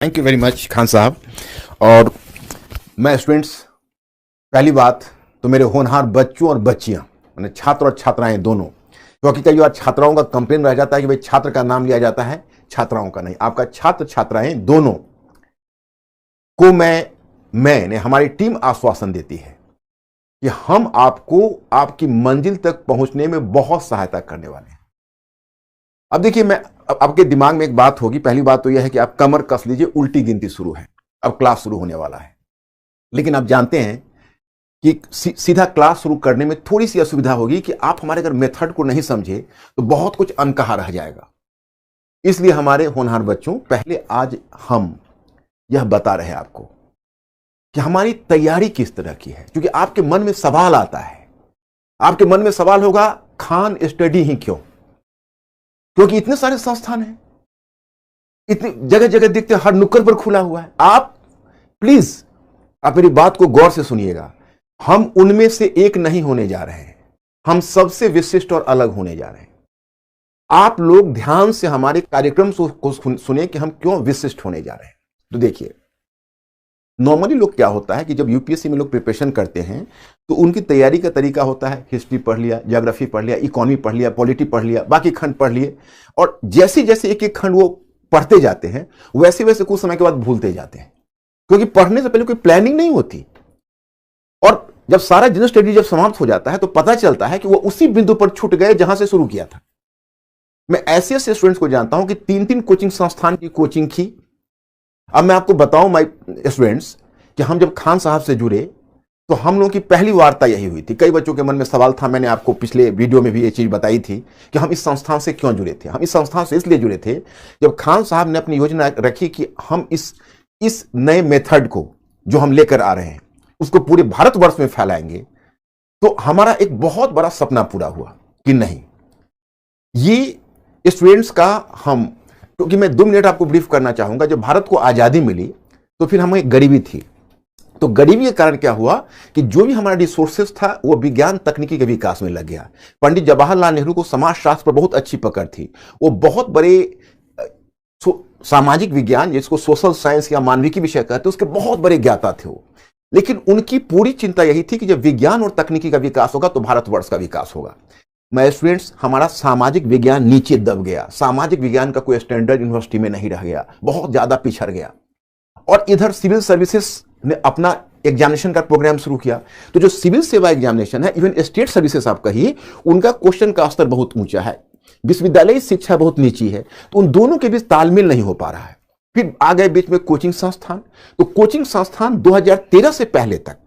Thank you very much Khan साहब। और मैं स्टूडेंट्स, पहली बात तो मेरे होनहार बच्चों और बच्चियां, मैंने छात्र और छात्राएं दोनों, क्योंकि कई बार छात्राओं का कंप्लेन रह जाता है कि भाई छात्र का नाम लिया जाता है, छात्राओं का नहीं। आपका छात्र छात्राएं दोनों को मैंने हमारी टीम आश्वासन देती है कि हम आपको आपकी मंजिल तक पहुंचने में बहुत सहायता करने वाले हैं। अब देखिए, मैं आपके दिमाग में एक बात होगी। पहली बात तो यह है कि आप कमर कस लीजिए, उल्टी गिनती शुरू है, अब क्लास शुरू होने वाला है। लेकिन आप जानते हैं कि सीधा क्लास शुरू करने में थोड़ी सी असुविधा होगी कि आप हमारे अगर मेथड को नहीं समझे तो बहुत कुछ अनकहा रह जाएगा। इसलिए हमारे होनहार बच्चों, पहले आज हम यह बता रहे हैं आपको कि हमारी तैयारी किस तरह की है, क्योंकि आपके मन में सवाल आता है। आपके मन में सवाल होगा, खान स्टडी ही क्यों? क्योंकि इतने सारे संस्थान हैं, इतनी जगह जगह देखते हैं, हर नुक्कड़ पर खुला हुआ है। आप प्लीज आप मेरी बात को गौर से सुनिएगा। हम उनमें से एक नहीं होने जा रहे हैं, हम सबसे विशिष्ट और अलग होने जा रहे हैं। आप लोग ध्यान से हमारे कार्यक्रम को सुने कि हम क्यों विशिष्ट होने जा रहे हैं। तो देखिए, नॉर्मली लोग क्या होता है कि जब यूपीएससी में लोग प्रिपरेशन करते हैं तो उनकी तैयारी का तरीका होता है, हिस्ट्री पढ़ लिया, ज्योग्राफी पढ़ लिया, इकोनॉमी पढ़ लिया, पॉलिटी पढ़ लिया, बाकी खंड पढ़ लिए, और जैसे जैसे एक एक खंड वो पढ़ते जाते हैं वैसे वैसे कुछ समय के बाद भूलते जाते हैं, क्योंकि पढ़ने से पहले कोई प्लानिंग नहीं होती। और जब सारा जनरल स्टडी जब समाप्त हो जाता है तो पता चलता है कि वो उसी बिंदु पर छूट गए जहां से शुरू किया था। मैं ऐसे ऐसे स्टूडेंट्स को जानता हूं कि 3-3 कोचिंग संस्थान की कोचिंग की। अब मैं आपको बताऊं माय स्टूडेंट्स कि हम जब खान साहब से जुड़े तो हम लोगों की पहली वार्ता यही हुई थी। कई बच्चों के मन में सवाल था, मैंने आपको पिछले वीडियो में भी ये चीज बताई थी कि हम इस संस्थान से क्यों जुड़े थे। हम इस संस्थान से इसलिए जुड़े थे जब खान साहब ने अपनी योजना रखी कि हम इस नए मेथड को जो हम लेकर आ रहे हैं उसको पूरे भारतवर्ष में फैलाएंगे। तो हमारा एक बहुत बड़ा सपना पूरा हुआ कि नहीं, ये स्टूडेंट्स का हम, क्योंकि मैं 2 मिनट आपको ब्रीफ करना चाहूंगा। जब भारत को आजादी मिली तो फिर हमें गरीबी थी। तो गरीबी के कारण क्या हुआ कि जो भी हमारा रिसोर्सेस था वो विज्ञान तकनीकी के विकास में लग गया। पंडित जवाहरलाल नेहरू को समाजशास्त्र पर बहुत अच्छी पकड़ थी। वो बहुत बड़े सामाजिक विज्ञान, जिसको सोशल साइंस या मानविकी विषय कहते हैं, उसके बहुत बड़े ज्ञाता थे वो। लेकिन उनकी पूरी चिंता यही थी कि जब विज्ञान और तकनीकी का विकास होगा तो भारतवर्ष का विकास होगा। मैं स्टूडेंट्स, हमारा सामाजिक विज्ञान नीचे दब गया। सामाजिक विज्ञान का कोई स्टैंडर्ड यूनिवर्सिटी में नहीं रह गया, बहुत ज्यादा पिछड़ गया। और इधर सिविल सर्विसेज ने अपना एग्जामिनेशन का प्रोग्राम शुरू किया। तो जो सिविल सेवा एग्जामिनेशन है, इवन स्टेट सर्विसेज आप कहिए, उनका क्वेश्चन का स्तर बहुत ऊंचा है, विश्वविद्यालय शिक्षा बहुत नीची है। तो उन दोनों के बीच तालमेल नहीं हो पा रहा है। फिर आ गए बीच में कोचिंग संस्थान। तो कोचिंग संस्थान 2013 से पहले तक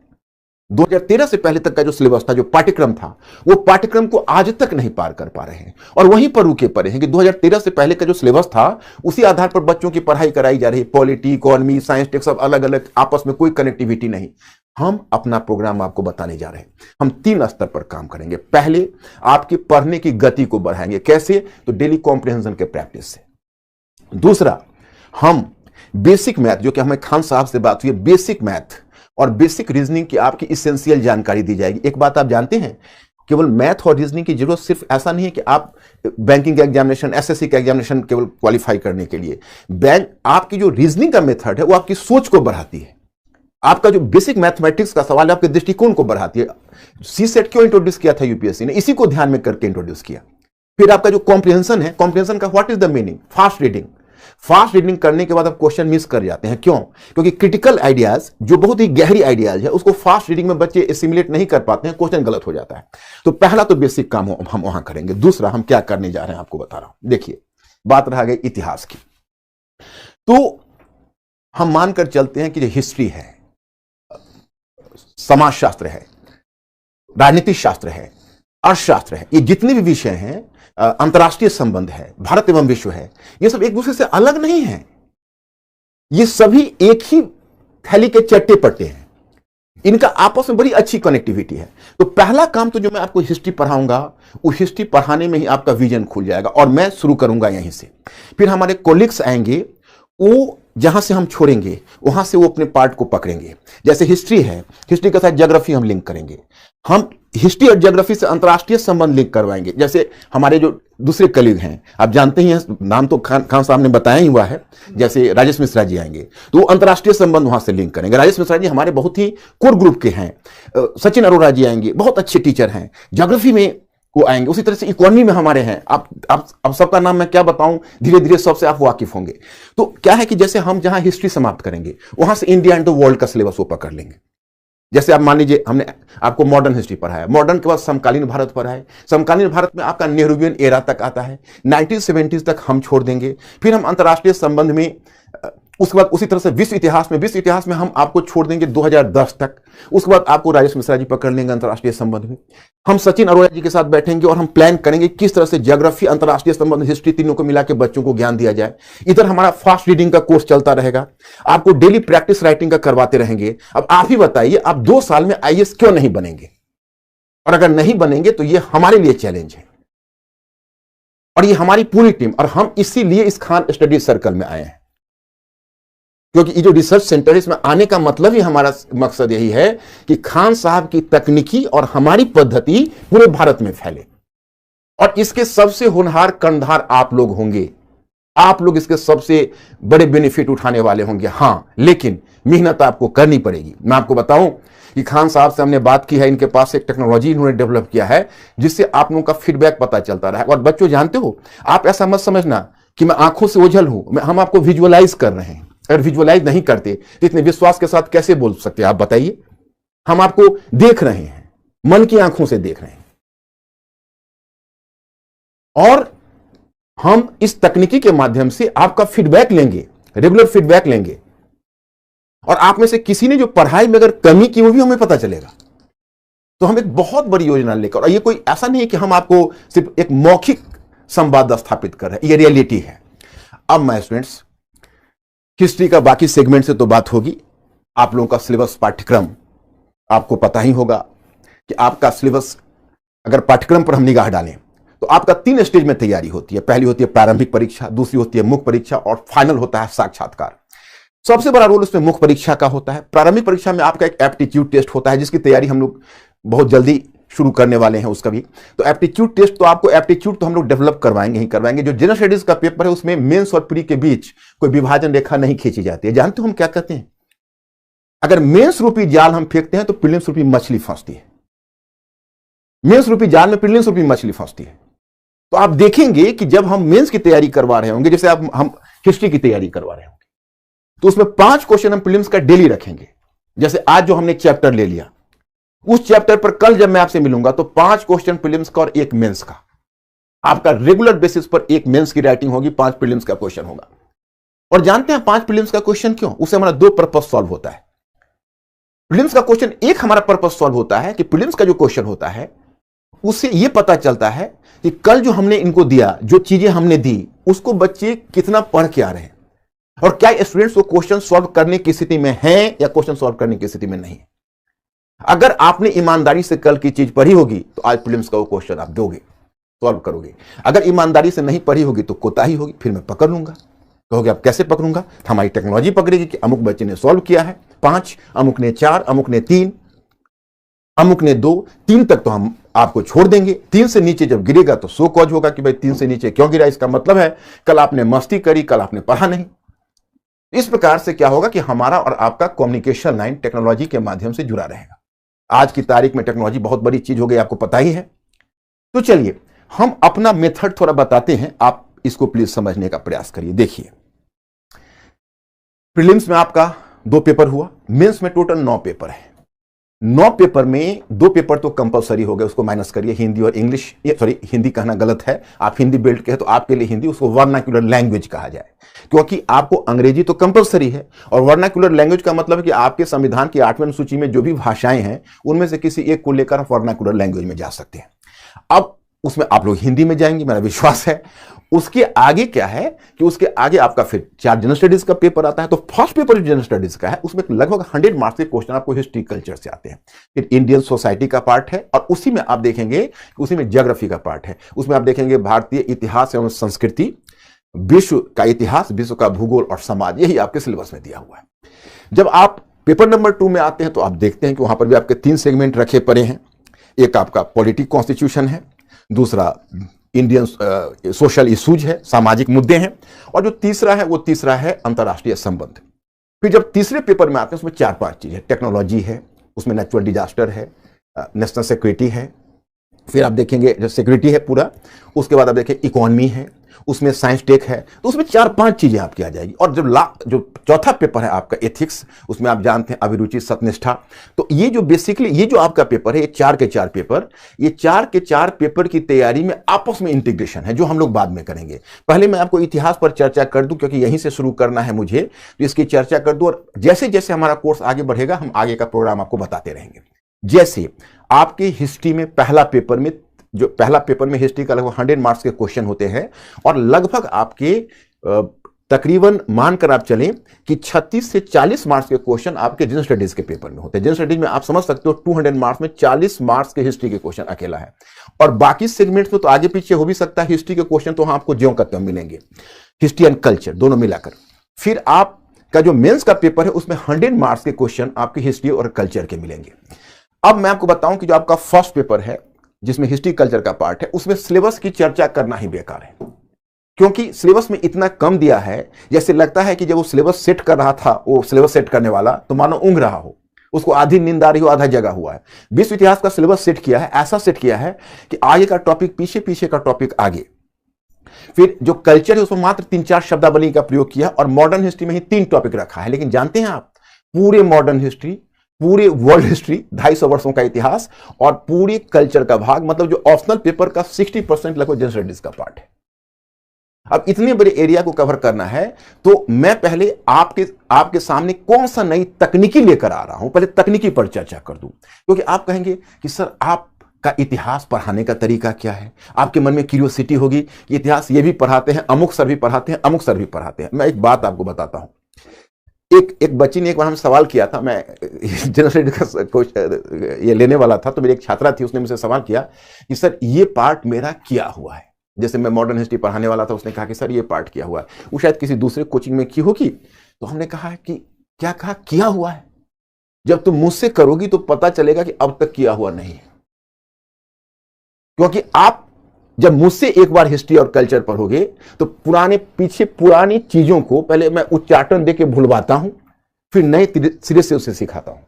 का जो सिलेबस था, जो पाठ्यक्रम था, वो पाठ्यक्रम को आज तक नहीं पार कर पा रहे हैं और वहीं पर रुके पड़े हैं कि 2013 से पहले का जो सिलेबस था उसी आधार पर बच्चों की पढ़ाई कराई जा रही है। पॉलिटी, इकोनॉमी, साइंस, टेक सब अलग अलग, आपस में कोई कनेक्टिविटी नहीं। हम अपना प्रोग्राम आपको बताने जा रहे हैं। हम 3 स्तर पर काम करेंगे। पहले, आपकी पढ़ने की गति को बढ़ाएंगे। कैसे? तो डेली कॉम्प्रिहेंशन के प्रैक्टिस से। दूसरा, हम बेसिक मैथ, जो कि हमें खान साहब से बात हुई है, बेसिक मैथ और बेसिक रीजनिंग की आपकी इसेंशियल जानकारी दी जाएगी। एक बात आप जानते हैं, केवल मैथ और रीजनिंग की जरूरत सिर्फ ऐसा नहीं है कि आप बैंकिंग का एग्जामिनेशन, एसएससी का एग्जामिनेशन केवल क्वालिफाई करने के लिए। आपकी जो रीजनिंग का मेथड है वो आपकी सोच को बढ़ाती है। आपका जो बेसिक मैथमेटिक्स का सवाल है आपके दृष्टिकोण को बढ़ाती है। सीसेट क्यों इंट्रोड्यूस किया था यूपीएससी ने? इसी को ध्यान में करके इंट्रोड्यूस किया। फिर आपका जो कॉम्प्रिहेंशन है, कॉम्प्रिहेंशन का what is the meaning? Fast reading. Fast reading करने के बाद आप क्वेश्चन मिस कर जाते हैं। क्यों? क्योंकि क्रिटिकल आइडियाज, जो बहुत ही गहरी आइडियाज है, उसको फास्ट रीडिंग में बच्चे एसिमुलेट नहीं कर पाते हैं, क्वेश्चन गलत हो जाता है। तो पहला तो बेसिक काम हम वहां करेंगे। दूसरा, हम क्या करने जा रहे हैं आपको बता रहा हूं। देखिए, बात रह गई इतिहास की। तो हम मानकर चलते हैं कि जो हिस्ट्री है, समाजशास्त्र है, राजनीतिक शास्त्र है, अर्थशास्त्र है, ये जितने भी विषय हैं, अंतर्राष्ट्रीय संबंध है, भारत एवं विश्व है, ये सब एक दूसरे से अलग नहीं है। ये सभी एक ही थैली के चट्टे पट्टे हैं। इनका आपस में बड़ी अच्छी कनेक्टिविटी है। तो पहला काम तो जो मैं आपको हिस्ट्री पढ़ाऊंगा, उस हिस्ट्री पढ़ाने में ही आपका विजन खुल जाएगा और मैं शुरू करूंगा यहीं से। फिर हमारे कोलिग्स आएंगे, वो जहां से हम छोड़ेंगे वहां से वो अपने पार्ट को पकड़ेंगे। जैसे हिस्ट्री है, हिस्ट्री के साथ ज्योग्राफी हम लिंक करेंगे। हम हिस्ट्री और ज्योग्राफी से अंतर्राष्ट्रीय संबंध लिंक करवाएंगे। जैसे हमारे जो दूसरे कलीग हैं, आप जानते ही हैं, नाम तो खान साहब ने बताया ही हुआ है, जैसे राजेश मिश्रा जी आएंगे तो वो अंतर्राष्ट्रीय संबंध वहां से लिंक करेंगे। राजेश मिश्रा जी हमारे बहुत ही कोर ग्रुप के हैं। सचिन अरोड़ा जी आएंगे, बहुत अच्छे टीचर हैं, ज्योग्राफी में वो आएंगे। उसी तरह से इकोनॉमी में हमारे हैं, आप सबका नाम मैं क्या बताऊं, धीरे धीरे सबसे आप वाकिफ होंगे। तो क्या है कि जैसे हम जहां हिस्ट्री समाप्त करेंगे वहां से इंडिया एंड द वर्ल्ड का सिलेबस वो पकड़ लेंगे। जैसे आप मान लीजिए हमने आपको मॉडर्न हिस्ट्री पढ़ाया, मॉडर्न के बाद समकालीन भारत पढ़ाया, समकालीन भारत में आपका नेहरूवियन एरा तक आता है, 1970s तक हम छोड़ देंगे। फिर हम अंतर्राष्ट्रीय संबंध में उसके बाद उसी तरह से विश्व इतिहास में हम आपको छोड़ देंगे 2010 तक। उसके बाद आपको राजेश मिश्रा जी पकड़ लेंगे अंतर्राष्ट्रीय संबंध में। हम सचिन अरोड़ा जी के साथ बैठेंगे और हम प्लान करेंगे किस तरह से ज्योग्राफी, अंतर्राष्ट्रीय संबंध, हिस्ट्री तीनों को मिला के बच्चों को ज्ञान दिया जाए। इधर हमारा फास्ट रीडिंग का कोर्स चलता रहेगा, आपको डेली प्रैक्टिस राइटिंग का करवाते रहेंगे। अब आप ही बताइए, आप 2 साल में आईएएस क्यों नहीं बनेंगे? और अगर नहीं बनेंगे तो ये हमारे लिए चैलेंज है और ये हमारी पूरी टीम, और हम इसीलिए इस खान स्टडी सर्कल में आए हैं, क्योंकि ये जो रिसर्च सेंटर है इसमें आने का मतलब ही, हमारा मकसद यही है कि खान साहब की तकनीकी और हमारी पद्धति पूरे भारत में फैले। और इसके सबसे होनहार कर्णधार आप लोग होंगे, आप लोग इसके सबसे बड़े बेनिफिट उठाने वाले होंगे। हां, लेकिन मेहनत आपको करनी पड़ेगी। मैं आपको बताऊं कि खान साहब से हमने बात की है, इनके पास एक टेक्नोलॉजी इन्होंने डेवलप किया है जिससे आप लोगों का फीडबैक पता चलता रहा है। और बच्चों जानते हो, आप ऐसा मत समझना कि मैं आंखों से ओझल हूं, हम आपको विजुअलाइज कर रहे हैं। अगर विजुअलाइज नहीं करते तो इतने विश्वास के साथ कैसे बोल सकते हैं आप बताइए? हम आपको देख रहे हैं, मन की आंखों से देख रहे हैं, और हम इस तकनीकी के माध्यम से आपका फीडबैक लेंगे, रेगुलर फीडबैक लेंगे। और आप में से किसी ने जो पढ़ाई में अगर कमी की वो भी हमें पता चलेगा। तो हम एक बहुत बड़ी योजना लेकर, और ये कोई ऐसा नहीं है कि हम आपको सिर्फ एक मौखिक संवाद स्थापित कर रहे हैं, ये रियलिटी है। अब मैं स्टूडेंट्स, हिस्ट्री का बाकी सेगमेंट से तो बात होगी, आप लोगों का सिलेबस, पाठ्यक्रम आपको पता ही होगा कि आपका सिलेबस, अगर पाठ्यक्रम पर हम निगाह डालें तो आपका 3 स्टेज में तैयारी होती है। पहली होती है प्रारंभिक परीक्षा, दूसरी होती है मुख्य परीक्षा, और फाइनल होता है साक्षात्कार। सबसे बड़ा रोल उसमें मुख्य परीक्षा का होता है। प्रारंभिक परीक्षा में आपका एक एप्टीट्यूड टेस्ट होता है जिसकी तैयारी हम लोग बहुत जल्दी शुरू करने वाले हैं उसका भी। तो एप्टीट्यूड टेस्ट, तो आपको एप्टीट्यूड तो हम लोग डेवलप करवाएंगे ही करवाएंगे। जो जनरल स्टडीज का पेपर है उसमें मेंस और प्री के बीच कोई विभाजन रेखा नहीं खींची जाती है। जानते हो हम क्या कहते हैं? अगर मेंस रूपी जाल हम फेंकते हैं तो प्रीलिम्स रूपी मछली फंसती है। मेंस रूपी जाल में प्रीलिम्स रूपी मछली फंसती है। तो आप देखेंगे कि जब हम मेंस की तैयारी करवा रहे होंगे, जैसे हम हिस्ट्री की तैयारी करवा रहे होंगे, तो उसमें 5 क्वेश्चन हम प्रीलिम्स का डेली रखेंगे। जैसे आज जो हमने चैप्टर ले लिया, उस चैप्टर पर कल जब मैं आपसे मिलूंगा तो 5 क्वेश्चन प्रीलिम्स का और 1 मेंस का। आपका रेगुलर बेसिस पर 1 मेंस की राइटिंग होगी, 5 प्रीलिम्स का क्वेश्चन होगा। और जानते हैं 5 प्रीलिम्स का क्वेश्चन क्यों? उससे हमारा 2 पर्पस सॉल्व होता है। प्रीलिम्स का क्वेश्चन, एक हमारा पर्पस सॉल्व होता है कि प्रीलिम्स का जो क्वेश्चन होता है उससे यह पता चलता है कि कल जो हमने इनको दिया, जो चीजें हमने दी, उसको बच्चे कितना पढ़ के आ रहे हैं, और क्या स्टूडेंट्स वो क्वेश्चन सॉल्व करने की स्थिति में हैं या क्वेश्चन सॉल्व करने की स्थिति में नहीं है। अगर आपने ईमानदारी से कल की चीज पढ़ी होगी तो आज प्रीलिम्स का वो क्वेश्चन आप दोगे, सॉल्व करोगे। अगर ईमानदारी से नहीं पढ़ी होगी तो कोताही होगी, फिर मैं पकड़ लूंगा। कहोगे आप कैसे पकड़ूंगा? हमारी टेक्नोलॉजी पकड़ेगी कि अमुक बच्चे ने सॉल्व किया है 5, अमुक ने 4, अमुक ने 3, अमुक ने 2, 3 तक तो हम आपको छोड़ देंगे। 3 से नीचे जब गिरेगा तो सो कॉज होगा कि भाई 3 से नीचे क्यों गिरा, इसका मतलब है कल आपने मस्ती करी, कल आपने पढ़ा नहीं। इस प्रकार से क्या होगा कि हमारा और आपका कम्युनिकेशन लाइन टेक्नोलॉजी के माध्यम से जुड़ा रहेगा। आज की तारीख में टेक्नोलॉजी बहुत बड़ी चीज हो गई, आपको पता ही है। तो चलिए हम अपना मेथड थोड़ा बताते हैं, आप इसको प्लीज समझने का प्रयास करिए। देखिए, प्रीलिम्स में आपका 2 पेपर हुआ, मेंस में टोटल 9 पेपर है। 9 पेपर में 2 पेपर तो कंपलसरी हो गए, उसको माइनस करिए, हिंदी और इंग्लिश। सॉरी, हिंदी कहना गलत है, आप हिंदी बेल्ट के हैं तो आपके लिए हिंदी, उसको वर्नाक्युलर लैंग्वेज कहा जाए, क्योंकि आपको अंग्रेजी तो कंपलसरी है। और वर्नाक्युलर लैंग्वेज का मतलब है कि आपके संविधान की 8वीं अनुसूची में जो भी भाषाएं हैं उनमें से किसी एक को लेकर आप वर्नाक्युलर लैंग्वेज में जा सकते हैं। अब उसमें आप लोग हिंदी में जाएंगे, मेरा विश्वास है। उसके आगे क्या है कि उसके आगे आपका फिर 4 जनरल स्टडीज का पेपर आता है। तो फर्स्ट पेपर जो जनरल स्टडीज का है उसमें लगभग 100 मार्क्स के क्वेश्चन आपको हिस्ट्री कल्चर से आते हैं। फिर इंडियन सोसाइटी का पार्ट है, और उसी में आप देखेंगे उसी में ज्योग्राफी का पार्ट है। उसमें आप देखेंगे भारतीय इतिहास एवं संस्कृति, विश्व का इतिहास, विश्व का भूगोल और समाज, यही आपके सिलेबस में दिया हुआ है। जब आप पेपर नंबर 2 में आते हैं तो आप देखते हैं कि वहां पर भी आपके 3 सेगमेंट रखे पड़े हैं। एक आपका पॉलिटिक कॉन्स्टिट्यूशन है, दूसरा इंडियन सोशल इश्यूज है, सामाजिक मुद्दे हैं, और जो तीसरा है अंतर्राष्ट्रीय संबंध। फिर जब तीसरे पेपर में आते हैं उसमें 4-5 चीज है, टेक्नोलॉजी है, उसमें नेचुरल डिजास्टर है, नेशनल सिक्योरिटी है, फिर आप देखेंगे जो सिक्योरिटी है पूरा, उसके बाद आप देखें इकोनॉमी है, उसमें साइंस टेक है, तो उसमें 4-5 चीजें आपकी आ जाएगी। और जो चौथा पेपर है आपका एथिक्स, उसमें आप जानते हैं अभिरुचि, सत्यनिष्ठा। तो ये जो बेसिकली ये जो आपका पेपर है, ये 4 के 4 पेपर, ये 4 के 4 पेपर की तैयारी में आपस में इंटीग्रेशन है, जो हम लोग बाद में करेंगे। पहले मैं आपको इतिहास पर चर्चा कर दूं, क्योंकि यहीं से शुरू करना है मुझे, तो इसकी चर्चा कर दूं, और जैसे जैसे हमारा कोर्स आगे बढ़ेगा हम आगे का प्रोग्राम आपको बताते रहेंगे। जैसे आपकी हिस्ट्री में पहला पेपर में हिस्ट्री का लगभग 100 मार्क्स के क्वेश्चन होते हैं, और लगभग आपके तकरीबन मानकर आप चलें कि 36 से 40 मार्क्स के क्वेश्चन आपके जनरल स्टडीज के पेपर में होते हैं। जनरल स्टडीज में आप समझ सकते हो 200 मार्क्स में 40 मार्क्स के हिस्ट्री के क्वेश्चन अकेला है, और बाकी सेगमेंट्स में तो आगे पीछे हो भी सकता है हिस्ट्री के क्वेश्चन, तो आपको ज्यों का त्यों मिलेंगे, हिस्ट्री एंड कल्चर दोनों मिलाकर। फिर आपका जो मेंस का पेपर है उसमें 100 मार्क्स के क्वेश्चन आपकी हिस्ट्री और कल्चर के मिलेंगे। अब मैं आपको बताऊं कि जो आपका फर्स्ट पेपर है जिसमें हिस्ट्री कल्चर का पार्ट है, उसमें सिलेबस की चर्चा करना ही बेकार है, क्योंकि सिलेबस में इतना कम दिया है, जैसे लगता है कि जब वो सिलेबस सेट कर रहा था, वो सिलेबस सेट करने वाला तो मानो ऊँघ रहा हो, उसको आधी नींद आ रही हो, आधा जगा हुआ है। विश्व इतिहास का सिलेबस सेट किया है, ऐसा सेट किया है कि आगे का टॉपिक पीछे, पीछे का टॉपिक आगे। फिर जो कल्चर है उसमें मात्र 3-4 शब्दावली का प्रयोग किया, और मॉडर्न हिस्ट्री में ही 3 टॉपिक रखा है। लेकिन जानते हैं आप, पूरे मॉडर्न हिस्ट्री, पूरे वर्ल्ड हिस्ट्री, 250 वर्षों का इतिहास, और पूरी कल्चर का भाग, मतलब जो ऑप्शनल पेपर का 60% लगभग जनरल स्टडीज का पार्ट है। अब इतने बड़े एरिया को कवर करना है, तो मैं पहले आपके सामने कौन सा नई तकनीकी लेकर आ रहा हूं, पहले तकनीकी पर चर्चा कर दूं, क्योंकि आप कहेंगे कि सर आपका इतिहास पढ़ाने का तरीका क्या है। आपके मन में क्यूरियोसिटी होगी कि इतिहास ये भी पढ़ाते हैं, अमुक सर भी पढ़ाते हैं, अमुक सर भी पढ़ाते हैं। मैं एक बात आपको बताता हूं। एक बच्ची ने एक बार हमसे सवाल किया था, मैं जनरल स्टडीज का कुछ ये लेने वाला था, तो मेरी एक छात्रा थी, उसने मुझसे सवाल किया कि सर ये पार्ट मेरा किया हुआ है। जैसे मैं मॉडर्न हिस्ट्री पढ़ाने वाला था, उसने कहा कि सर ये पार्ट किया हुआ है। वो शायद किसी दूसरे कोचिंग में की होगी, तो हमने कहा कि क्या कहा, किया हुआ है। जब तुम मुझसे करोगी तो पता चलेगा कि अब तक किया हुआ नहीं है, क्योंकि आप जब मुझसे एक बार हिस्ट्री और कल्चर पढ़ोगे तो पुरानी चीजों को पहले मैं उच्चाटन देके भुलवाता हूं, फिर नए सिरे से उसे सिखाता हूं,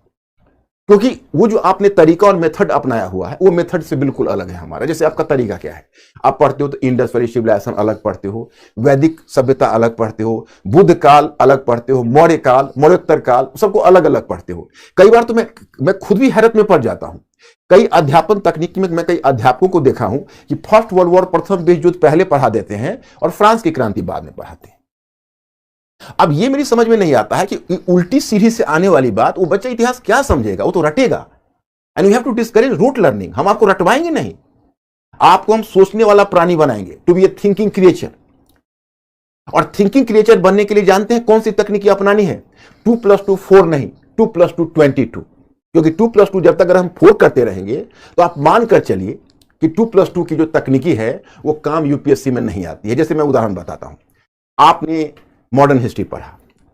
क्योंकि वो जो आपने तरीका और मेथड अपनाया हुआ है वो मेथड से बिल्कुल अलग है हमारा। जैसे आपका तरीका क्या है, आप पढ़ते हो तो इंडस वैली सिविलाइजेशन अलग पढ़ते हो, वैदिक सभ्यता अलग पढ़ते हो, बुद्ध काल अलग पढ़ते हो, मौर्य काल, मौर्योत्तर काल, सबको अलग अलग पढ़ते हो। कई बार तो मैं खुद भी हैरत में पड़ जाता हूं। कई अध्यापन तकनीक में मैं कई अध्यापकों को देखा हूं कि फर्स्ट वर्ल्ड वॉर, प्रथम विश्व युद्ध पहले पढ़ा देते हैं और फ्रांस की क्रांति बाद में पढ़ाते हैं। अब ये मेरी समझ में नहीं आता है कि उल्टी सीढ़ी से आने वाली बात वो बच्चा इतिहास क्या समझेगा, वो तो रटेगा। And you have to discourage rote learning. हम आपको रटवाएंगे नहीं, आपको हम सोचने वाला प्राणी बनाएंगे, to be a thinking creature. और थिंकिंग क्रिएचर बनने के लिए जानते हैं कौन सी तकनीकी अपनानी है? 2+2 4 नहीं, 2+2 22, क्योंकि 2+2 जब तक अगर हम 4 करते रहेंगे तो आप मानकर चलिए कि 2+2 की जो तकनीकी है वो काम यूपीएससी में नहीं आती है। जैसे मैं उदाहरण बताता हूं, आपने मॉडर्न हिस्ट्री पढ़ा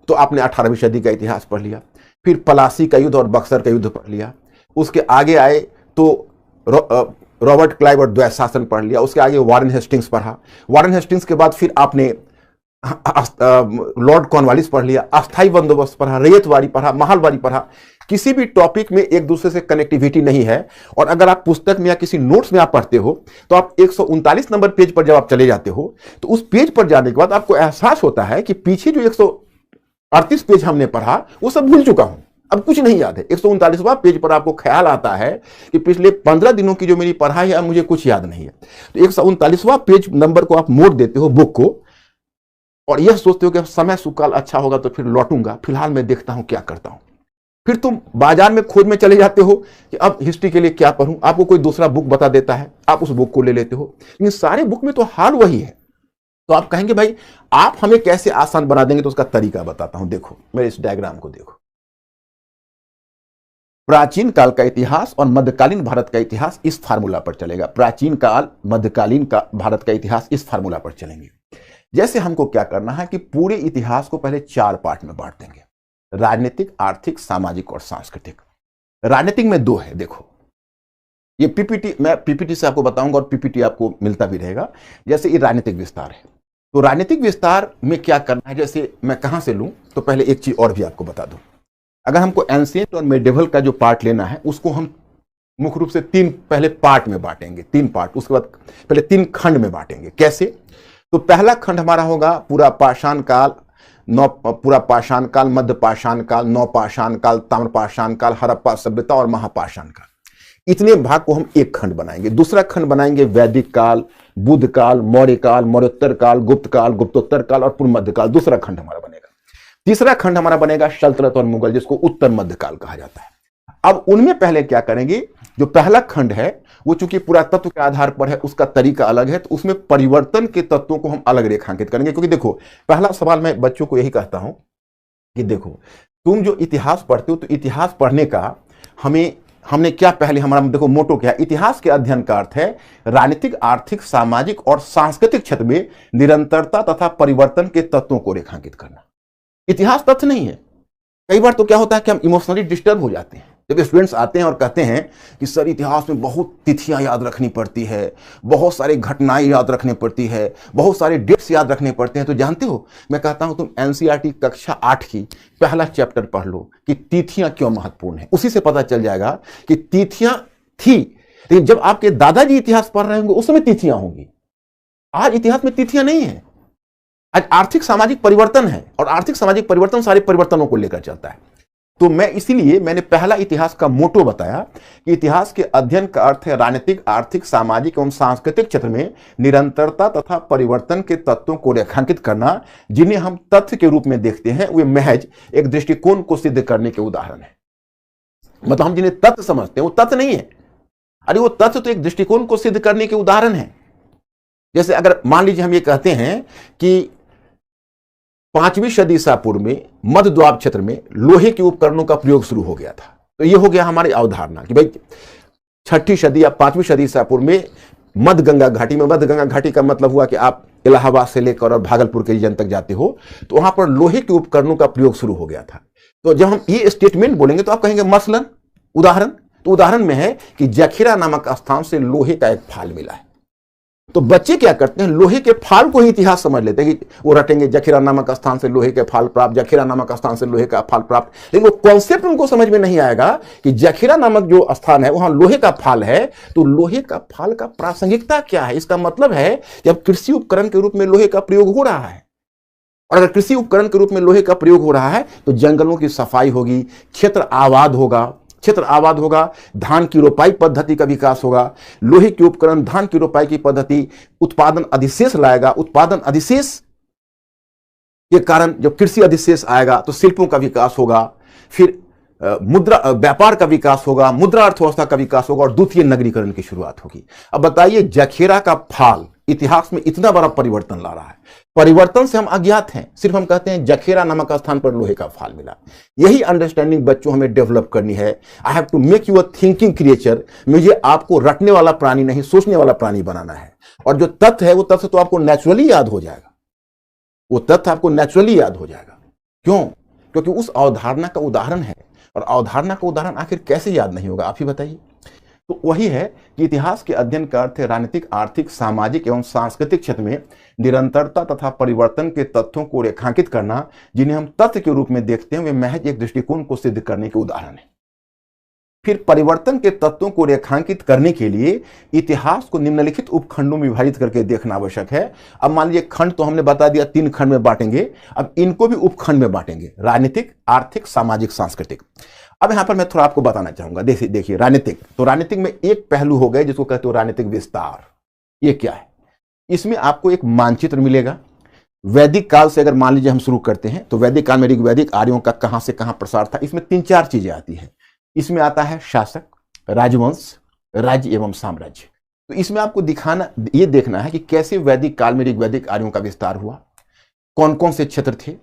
तो आपने 18वीं सदी का इतिहास पढ़ लिया, फिर पलासी का युद्ध और बक्सर का युद्ध पढ़ लिया, उसके आगे आए तो रॉबर्ट क्लाइव और द्वैत शासन पढ़ लिया, उसके आगे वारेन हेस्टिंग्स पढ़ा, वारेन हेस्टिंग्स के बाद फिर आपने लॉर्ड कॉर्नवालिस पढ़ लिया, अस्थाई बंदोबस्त पढ़ा, रैयतवाड़ी पढ़ा, महालवाड़ी पढ़ा। किसी भी टॉपिक में एक दूसरे से कनेक्टिविटी नहीं है। और अगर आप पुस्तक में या किसी नोट्स में आप पढ़ते हो तो आप 139 नंबर पेज पर जब आप चले जाते हो तो उस पेज पर जाने के बाद आपको एहसास होता है कि पीछे जो 138 पेज हमने पढ़ा वो सब भूल चुका हूं, अब कुछ नहीं याद है। 139वां पेज पर आपको ख्याल आता है कि पिछले 15 दिनों की जो मेरी पढ़ाई है मुझे कुछ याद नहीं है। तो 139वां पेज नंबर को आप मोड़ देते हो बुक को, और यह सोचते हो कि समय सुकाल अच्छा होगा तो फिर लौटूंगा, फिलहाल मैं देखता हूं क्या करता हूं। फिर तुम बाजार में खोज में चले जाते हो कि अब हिस्ट्री के लिए क्या पढूं, आपको कोई दूसरा बुक बता देता है, आप उस बुक को ले लेते हो। लेकिन सारे बुक में तो हाल वही है। तो आप कहेंगे भाई आप हमें कैसे आसान बना देंगे, तो उसका तरीका बताता हूं। देखो मेरे इस डायग्राम को देखो, प्राचीन काल का इतिहास और मध्यकालीन भारत का इतिहास इस फार्मूला पर चलेगा। प्राचीन काल, मध्यकालीन का भारत का इतिहास इस फार्मूला पर चलेंगे। जैसे हमको क्या करना है कि पूरे इतिहास को पहले 4 पार्ट में बांट देंगे, राजनीतिक, आर्थिक, सामाजिक और सांस्कृतिक। राजनीतिक में 2 है, देखो ये पीपीटी मैं पीपीटी से आपको बताऊंगा और पीपीटी आपको मिलता भी रहेगा। जैसे ये राजनीतिक विस्तार है, तो राजनीतिक विस्तार में क्या करना है, जैसे मैं कहां से लूं, तो पहले एक चीज और भी आपको बता दूं। अगर हमको एंशिएंट और मेडिवल का जो पार्ट लेना है, उसको हम मुख्य रूप से तीन पहले पार्ट में बांटेंगे, तीन पार्ट, उसके बाद पहले तीन खंड में बांटेंगे। कैसे? तो पहला खंड हमारा होगा पूरा पाषाण काल, पूरा पाषाण काल, मध्य पाषाण काल, नवपाषाण काल, ताम्रपाषाण काल, हड़प्पा सभ्यता और महापाषाण काल। इतने भाग को हम एक खंड बनाएंगे। दूसरा खंड बनाएंगे वैदिक काल, बुद्ध काल, मौर्य काल, मौर्योत्तर काल, गुप्तोत्तर काल और पूर्व मध्य काल। दूसरा खंड हमारा बनेगा। तीसरा खंड हमारा बनेगा सल्तनत और मुगल, जिसको उत्तर मध्य काल कहा जाता है। अब उनमें पहले क्या करेंगे, जो पहला खंड है वो चूंकि पुरातत्व के आधार पर है, उसका तरीका अलग है, तो उसमें परिवर्तन के तत्वों को हम अलग रेखांकित करेंगे। क्योंकि देखो, पहला सवाल मैं बच्चों को यही कहता हूं कि देखो, तुम जो इतिहास पढ़ते हो, तो इतिहास पढ़ने का हमने क्या पहले हमारा देखो मोटो क्या है। इतिहास के अध्ययन का अर्थ है राजनीतिक, आर्थिक, सामाजिक और सांस्कृतिक क्षेत्र में निरंतरता तथा परिवर्तन के तत्वों को रेखांकित करना। इतिहास तथ्य नहीं है। कई बार तो क्या होता है कि हम इमोशनली डिस्टर्ब हो जाते हैं जब स्टूडेंट्स आते हैं और कहते हैं कि सर इतिहास में बहुत तिथियां याद रखनी पड़ती है, बहुत सारे घटनाएं याद रखनी पड़ती है, बहुत सारे डेट्स याद रखने पड़ते हैं। तो जानते हो, मैं कहता हूं तुम एनसीईआरटी कक्षा 8 की पहला चैप्टर पढ़ लो कि तिथियां क्यों महत्वपूर्ण है। उसी से पता चल जाएगा कि तिथियां थी, लेकिन जब आपके दादाजी इतिहास पढ़ रहे होंगे उस समय तिथियां होंगी। आज इतिहास में तिथियां नहीं है। आज आर्थिक सामाजिक परिवर्तन है, और आर्थिक सामाजिक परिवर्तन सारे परिवर्तनों को लेकर चलता है। तो मैंने पहला इतिहास का मोटो बताया कि इतिहास के अध्ययन का अर्थ है राजनीतिक, आर्थिक, सामाजिक एवं सांस्कृतिक क्षेत्र में निरंतरता तथा परिवर्तन के तत्वों को रेखांकित करना, जिन्हें हम तथ्य के रूप में देखते हैं, वे महज एक दृष्टिकोण को सिद्ध करने के उदाहरण है। मतलब हम जिन्हें तथ्य समझते हैं वो तथ्य नहीं है। अरे वो तथ्य तो एक दृष्टिकोण को सिद्ध करने के उदाहरण है। जैसे अगर मान लीजिए हम ये कहते हैं कि 5वीं सदी ईसा पूर्व में मध्य द्वाब क्षेत्र में लोहे के उपकरणों का प्रयोग शुरू हो गया था, तो ये हो गया हमारी अवधारणा कि भाई 6ठी सदी या 5वीं सदी ईसा पूर्व में मध्य गंगा घाटी में, मध्य गंगा घाटी का मतलब हुआ कि आप इलाहाबाद से लेकर और भागलपुर के रीजन तक जाते हो, तो वहां पर लोहे के उपकरणों का प्रयोग शुरू हो गया था। तो जब हम ये स्टेटमेंट बोलेंगे तो आप कहेंगे मसलन उदाहरण, तो उदाहरण में है कि जखीरा नामक स्थान से लोहे का एक फाल मिला है। तो बच्चे क्या करते हैं, लोहे के फाल को ही इतिहास समझ लेते हैं कि वो रटेंगे जखीरा नामक स्थान से लोहे के फाल प्राप्त, जखीरा नामक स्थान से लोहे का फाल प्राप्त। लेकिन वो कॉन्सेप्ट उनको समझ में नहीं आएगा कि जखीरा नामक जो स्थान है वहां लोहे का फाल है, तो लोहे का फाल का प्रासंगिकता क्या है। इसका मतलब है जब कृषि उपकरण के रूप में लोहे का प्रयोग हो रहा है, और अगर कृषि उपकरण के रूप में लोहे का प्रयोग हो रहा है तो जंगलों की सफाई होगी, क्षेत्र आबाद होगा, धान की रोपाई पद्धति का विकास होगा। लोहे के उपकरण धान की रोपाई की पद्धति उत्पादन अधिशेष लाएगा। उत्पादन अधिशेष के कारण जब कृषि अधिशेष आएगा तो शिल्पों का विकास होगा, फिर मुद्रा व्यापार का विकास होगा, मुद्रा अर्थव्यवस्था का विकास होगा और द्वितीय नगरीकरण की शुरुआत होगी। अब बताइए, जखीरा का फाल इतिहास में इतना बड़ा परिवर्तन ला रहा है। परिवर्तन से हम अज्ञात हैं, सिर्फ हम कहते हैं जखीरा नामक स्थान पर लोहे का फाल मिला। यही अंडरस्टैंडिंग बच्चों हमें डेवलप करनी है। I have to make you a thinking creature. मुझे आपको रटने वाला प्राणी नहीं, सोचने वाला प्राणी बनाना है। और जो तथ्य है वो तथ्य तो आपको नेचुरली याद हो जाएगा, वो तथ्य आपको नेचुरली याद हो जाएगा। क्यों? क्योंकि उस अवधारणा का उदाहरण है। और अवधारणा का उदाहरण आखिर कैसे याद नहीं होगा, आप ही बताइए। तो वही है कि इतिहास के अध्ययन का अर्थ है राजनीतिक, आर्थिक, सामाजिक एवं सांस्कृतिक क्षेत्र में निरंतरता तथा परिवर्तन के तथ्यों को रेखांकित करना, जिन्हें हम तथ्य के रूप में देखते हैं, वे महज एक दृष्टिकोण को सिद्ध करने के उदाहरण है। फिर परिवर्तन के तत्वों को रेखांकित करने के लिए इतिहास को निम्नलिखित उपखंडों में विभाजित करके देखना आवश्यक है। अब मान लीजिए खंड तो हमने बता दिया 3 खंड में बांटेंगे, अब इनको भी उपखंड में बांटेंगे, राजनीतिक, आर्थिक, सामाजिक, सांस्कृतिक। अब यहां पर मैं थोड़ा आपको बताना चाहूंगा। देखिए राजनीतिक, तो राजनीतिक में एक पहलू हो गए जिसको कहते हो राजनीतिक विस्तार। ये क्या है? इसमें आपको एक मानचित्र मिलेगा। वैदिक काल से अगर मान लीजिए हम शुरू करते हैं तो वैदिक काल में ऋग्वैदिक आर्यों का कहां से कहां प्रसार था, इसमें 3-4 चीजें आती हैं। इसमें आता है शासक, राजवंश, राज्य एवं साम्राज्य। तो इसमें आपको ये देखना है कि कैसे वैदिक काल में ऋग्वैदिक आर्यों का विस्तार हुआ, कौन कौन से क्षेत्र थे,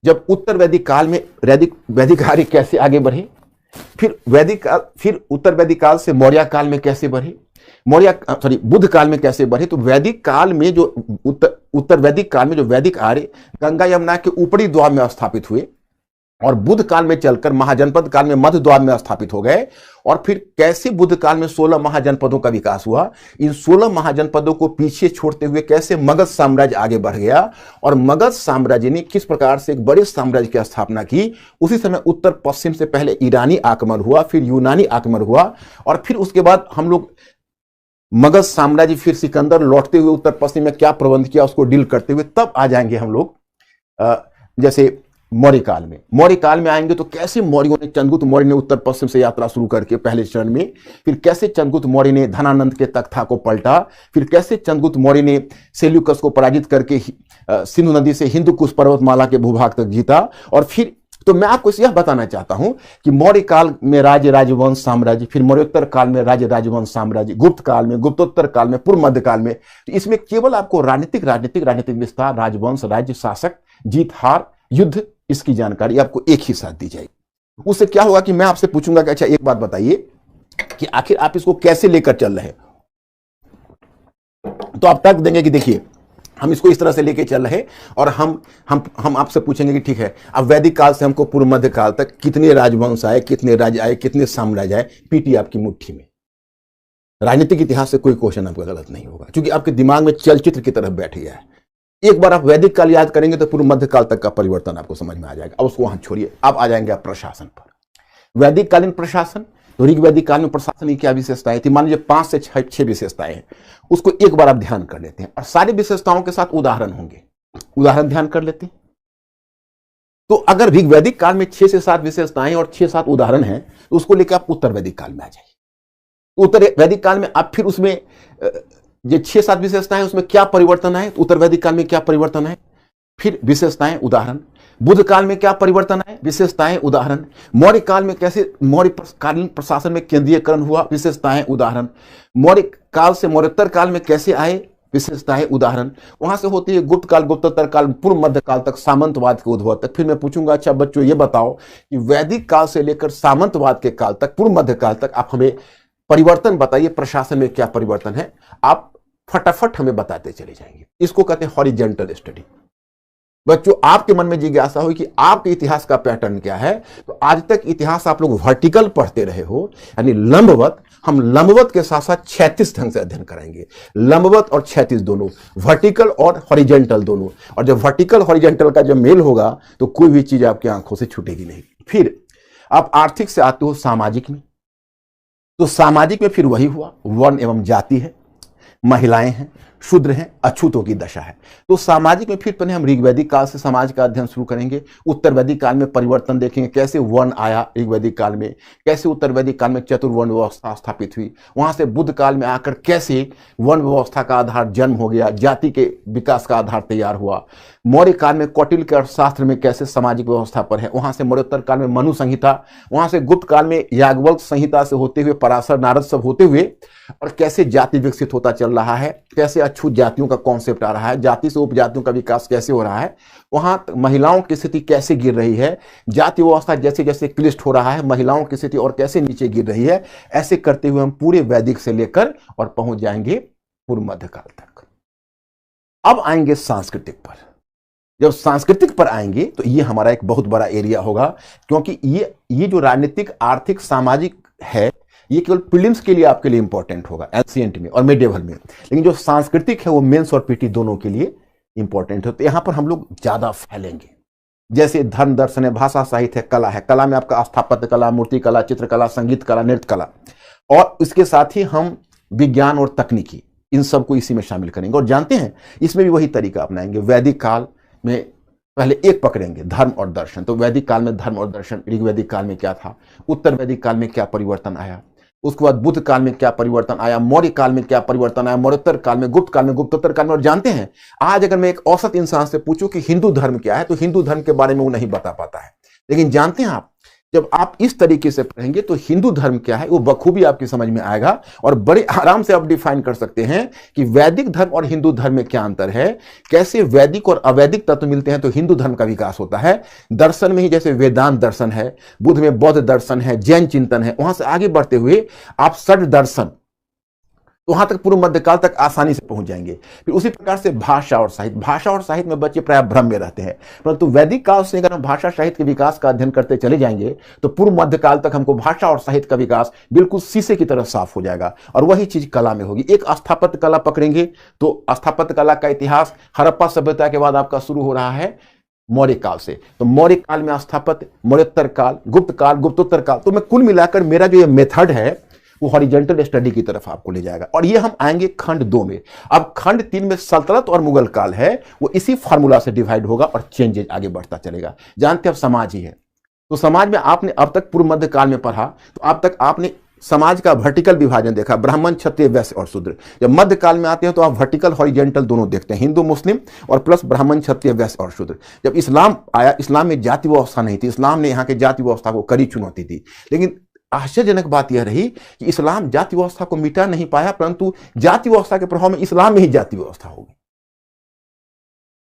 जब उत्तर वैदिक काल में वैदिक आर्य कैसे आगे बढ़े, फिर उत्तर वैदिक काल से मौर्य काल में कैसे बढ़े, बुद्ध काल में कैसे बढ़े। तो वैदिक काल में जो उत्तर वैदिक काल में जो वैदिक आर्य गंगा यमुना के ऊपरी द्वार में स्थापित हुए, और बुद्ध काल में चलकर महाजनपद काल में मध्य द्वार में स्थापित हो गए। और फिर कैसे बुद्ध काल में 16 महाजनपदों का विकास हुआ, इन 16 महाजनपदों को पीछे छोड़ते हुए कैसे मगध साम्राज्य आगे बढ़ गया, और मगध साम्राज्य ने किस प्रकार से एक बड़े साम्राज्य की स्थापना की। उसी समय उत्तर पश्चिम से पहले ईरानी आक्रमण हुआ, फिर यूनानी आक्रमण हुआ, और फिर उसके बाद हम लोग मगध साम्राज्य, फिर सिकंदर लौटते हुए उत्तर पश्चिम में क्या प्रबंध किया उसको डील करते हुए तब आ जाएंगे हम लोग जैसे मौर्य काल में। मौर्य काल में आएंगे तो कैसे मौर्यों ने, चंद्रगुप्त मौर्य ने उत्तर पश्चिम से यात्रा शुरू करके पहले चरण में, फिर कैसे चंद्रगुप्त मौर्य ने धनानंद के तख्ता को पलटा, फिर कैसे चंद्रगुप्त मौर्य ने सेल्यूकस को पराजित करके सिंधु नदी से हिंदू कुश पर्वतमाला के भूभाग तक जीता। और फिर तो मैं आपको यह बताना चाहता हूं कि मौर्य काल में राज्य राजवंश साम्राज्य, फिर मौर्योत्तर काल में राज्य राजवंश साम्राज्य, गुप्त काल में, गुप्तोत्तर काल में, पूर्व मध्य काल में, तो इसमें केवल आपको राजनीतिक विस्तार, राजवंश, राज्य शासक, जीत हार, युद्ध, इसकी जानकारी आपको एक ही साथ दी जाएगी। उससे क्या होगा कि मैं आपसे पूछूंगा कि अच्छा एक बात बताइए कि आखिर आप इसको कैसे लेकर चल रहे हैं, तो आप तर्क देंगे कि देखिए हम इसको इस तरह से लेके चल रहे हैं, और हम आपसे पूछेंगे कि ठीक है अब वैदिक काल से हमको पूर्व मध्य काल तक कितने राजवंश आए, कितने राज्य आए, कितने साम्राज्य आए, पीटी आपकी मुट्ठी में। राजनीतिक इतिहास से कोई क्वेश्चन आपका गलत नहीं होगा, क्योंकि आपके दिमाग में चलचित्र की तरफ बैठ गया है। एक बार आप वैदिक काल याद करेंगे तो पूर्व मध्य काल तक का परिवर्तन आपको समझ में आ जाएगा। अब उसको वहां छोड़िए, अब आ जाएंगे आप प्रशासन पर। वैदिक कालीन प्रशासन, तो ऋग्वैदिक काल में प्रशासन की क्या विशेषताएं थी, मान लीजिए 5 से 6 विशेषताएं हैं, उसको एक बार आप ध्यान कर लेते हैं, और सारी विशेषताओं के साथ उदाहरण होंगे, उदाहरण ध्यान कर लेते हैं। तो अगर ऋग्वैदिक काल में 6 से 7 विशेषताएं और 6-7 उदाहरण हैं, तो उसको लेकर आप उत्तर वैदिक काल में आ जाइए। उत्तर वैदिक काल में आप फिर उसमें ये 6-7 विशेषताएं, उसमें क्या परिवर्तन आए, उत्तर वैदिक काल में क्या परिवर्तन है, फिर विशेषताएं उदाहरण। बुद्ध काल में क्या परिवर्तन आए, विशेषताएं उदाहरण। मौर्य काल में कैसे मौर्य कालीन प्रशासन में केंद्रीयकरण हुआ, विशेषताएं उदाहरण। मौर्य काल से मौर्योत्तर काल में कैसे आए, विशेषताएं उदाहरण। वहां से होती है गुप्त काल, गुप्तोत्तर काल, पूर्व मध्य काल तक, सामंतवाद के उद्भव तक। फिर मैं पूछूंगा अच्छा बच्चों ये बताओ कि वैदिक काल से लेकर सामंतवाद के काल तक, पूर्व मध्य काल तक आप हमें परिवर्तन बताइए, प्रशासन में क्या परिवर्तन है, आप फटाफट हमें बताते चले जाएंगे। इसको कहते हैं हॉरिजॉन्टल स्टडी। बच्चों आपके मन में जिज्ञासा हो कि आपके इतिहास का पैटर्न क्या है, तो आज तक इतिहास आप लोग वर्टिकल पढ़ते रहे हो, यानी लंबवत। हम लंबवत के साथ साथ क्षैतिज ढंग से अध्ययन कराएंगे, लंबवत और क्षैतिज दोनों, वर्टिकल और हॉरिजॉन्टल दोनों। और जब वर्टिकल हॉरिजॉन्टल का जब मेल होगा तो कोई भी चीज आपकी आंखों से छूटेगी नहीं। फिर आप आर्थिक से आते हो सामाजिक में, तो सामाजिक में फिर वही हुआ, वर्ण एवं जाति है, महिलाएं हैं, शूद्र हैं, अछूतों की दशा है। तो सामाजिक में फिर पहले हम ऋग्वैदिक काल से समाज का अध्ययन शुरू करेंगे। उत्तर वैदिक काल में परिवर्तन देखेंगे, कैसे वर्ण आया ऋग्वैदिक काल में, कैसे उत्तर वैदिक काल में चतुर्वर्ण व्यवस्था स्थापित हुई, वहां से बुद्ध काल में आकर कैसे वर्ण व्यवस्था का आधार जन्म हो गया, जाति के विकास का आधार तैयार हुआ। मौर्य काल में कौटिल्य के अर्थशास्त्र में कैसे सामाजिक व्यवस्था पर है, वहां से मौर्योत्तर काल में मनु संहिता, वहां से गुप्त काल में याज्ञवल्क्य संहिता से होते हुए पराशर नारद सब होते हुए, और कैसे जाति विकसित होता चल रहा है, कैसे अछूत जातियों का कॉन्सेप्ट आ रहा है, जाति से उपजातियों का विकास कैसे हो रहा है, वहां महिलाओं की स्थिति कैसे गिर रही है, जाति व्यवस्था जैसे जैसे क्लिष्ट हो रहा है, महिलाओं की स्थिति और कैसे नीचे गिर रही है। ऐसे करते हुए हम पूरे वैदिक से लेकर और पहुंच जाएंगे पूर्व मध्य काल तक। अब आएंगे सांस्कृतिक पर। जब सांस्कृतिक पर आएंगे तो ये हमारा एक बहुत बड़ा एरिया होगा, क्योंकि ये जो राजनीतिक, आर्थिक, सामाजिक है, ये केवल प्रीलिम्स के लिए आपके लिए इंपॉर्टेंट होगा, एंशिएंट में और मिडिवल में। लेकिन जो सांस्कृतिक है वो मेंस और पीटी दोनों के लिए इंपॉर्टेंट है। तो यहां पर हम लोग ज्यादा फैलेंगे, जैसे धर्म, दर्शन है, भाषा, साहित्य है, कला है। कला में आपका स्थापत्य कला, मूर्ति कला, चित्रकला, संगीत कला, नृत्य कला, और इसके साथ ही हम विज्ञान और तकनीकी, इन सबको इसी में शामिल करेंगे। और जानते हैं इसमें भी वही तरीका अपनाएंगे। वैदिक काल में पहले एक पकड़ेंगे, धर्म और दर्शन। तो वैदिक काल में धर्म और दर्शन, ऋग्वैदिक काल में क्या था, उत्तर वैदिक काल में क्या परिवर्तन आया, उसके बाद बुद्ध काल में क्या परिवर्तन आया, मौर्य काल में क्या परिवर्तन आया, मौर्योत्तर काल में, गुप्त काल में, गुप्तोत्तर काल में। और जानते हैं आज अगर मैं एक औसत इंसान से पूछूं कि हिंदू धर्म क्या है, तो हिंदू धर्म के बारे में वो नहीं बता पाता है। लेकिन जानते हैं आप, जब आप इस तरीके से पढ़ेंगे तो हिंदू धर्म क्या है वो बखूबी आपकी समझ में आएगा, और बड़े आराम से आप डिफाइन कर सकते हैं कि वैदिक धर्म और हिंदू धर्म में क्या अंतर है, कैसे वैदिक और अवैदिक तत्व मिलते हैं तो हिंदू धर्म का विकास होता है। दर्शन में ही जैसे वेदांत दर्शन है, बुद्ध में बौद्ध दर्शन है, जैन चिंतन है, वहां से आगे बढ़ते हुए आप षड दर्शन, तो वहां तक पूर्व मध्यकाल तक आसानी से पहुंच जाएंगे। फिर उसी प्रकार से भाषा और साहित्य में बच्चे प्राय भ्रम में रहते हैं, परंतु वैदिक काल से अगर हम भाषा साहित्य के विकास का अध्ययन करते चले जाएंगे तो पूर्व मध्यकाल तक हमको भाषा और साहित्य का विकास बिल्कुल शीशे की तरह साफ हो जाएगा। और वही चीज कला में होगी। एक स्थापत्य कला पकड़ेंगे तो स्थापत्य कला का इतिहास हड़प्पा सभ्यता के बाद आपका शुरू हो रहा है मौर्य काल से। तो मौर्य काल में स्थापत्य, मौर्योत्तर काल, गुप्त काल, गुप्तोत्तर काल। तो मैं कुल मिलाकर मेरा जो ये मेथड है वो हॉरिजॉन्टल स्टडी की तरफ आपको ले जाएगा। और ये हम आएंगे खंड 2 में। अब खंड 3 में सल्तनत और मुगल काल है, वो इसी फार्मूला से डिवाइड होगा और चेंजेज आगे बढ़ता चलेगा। जानते हैं अब समाज ही है, तो समाज में आपने अब तक पूर्व मध्य काल में पढ़ा तो अब तक आपने समाज का वर्टिकल विभाजन देखा, ब्राह्मण, क्षत्रिय, वैश्य और शूद्र। जब मध्य काल में आते हैं तो आप वर्टिकल हॉरिजॉन्टल दोनों देखते हैं, हिंदू मुस्लिम और प्लस ब्राह्मण, क्षत्रिय, वैश्य और शूद्र। जब इस्लाम आया, इस्लाम में जाति व्यवस्था नहीं थी, इस्लाम ने यहाँ के जाति व्यवस्था को कड़ी चुनौती दी। लेकिन आश्चर्यजनक बात यह रही कि इस्लाम जाति व्यवस्था को मिटा नहीं पाया, परंतु जाति व्यवस्था के प्रभाव में इस्लाम में ही जाति व्यवस्था होगी।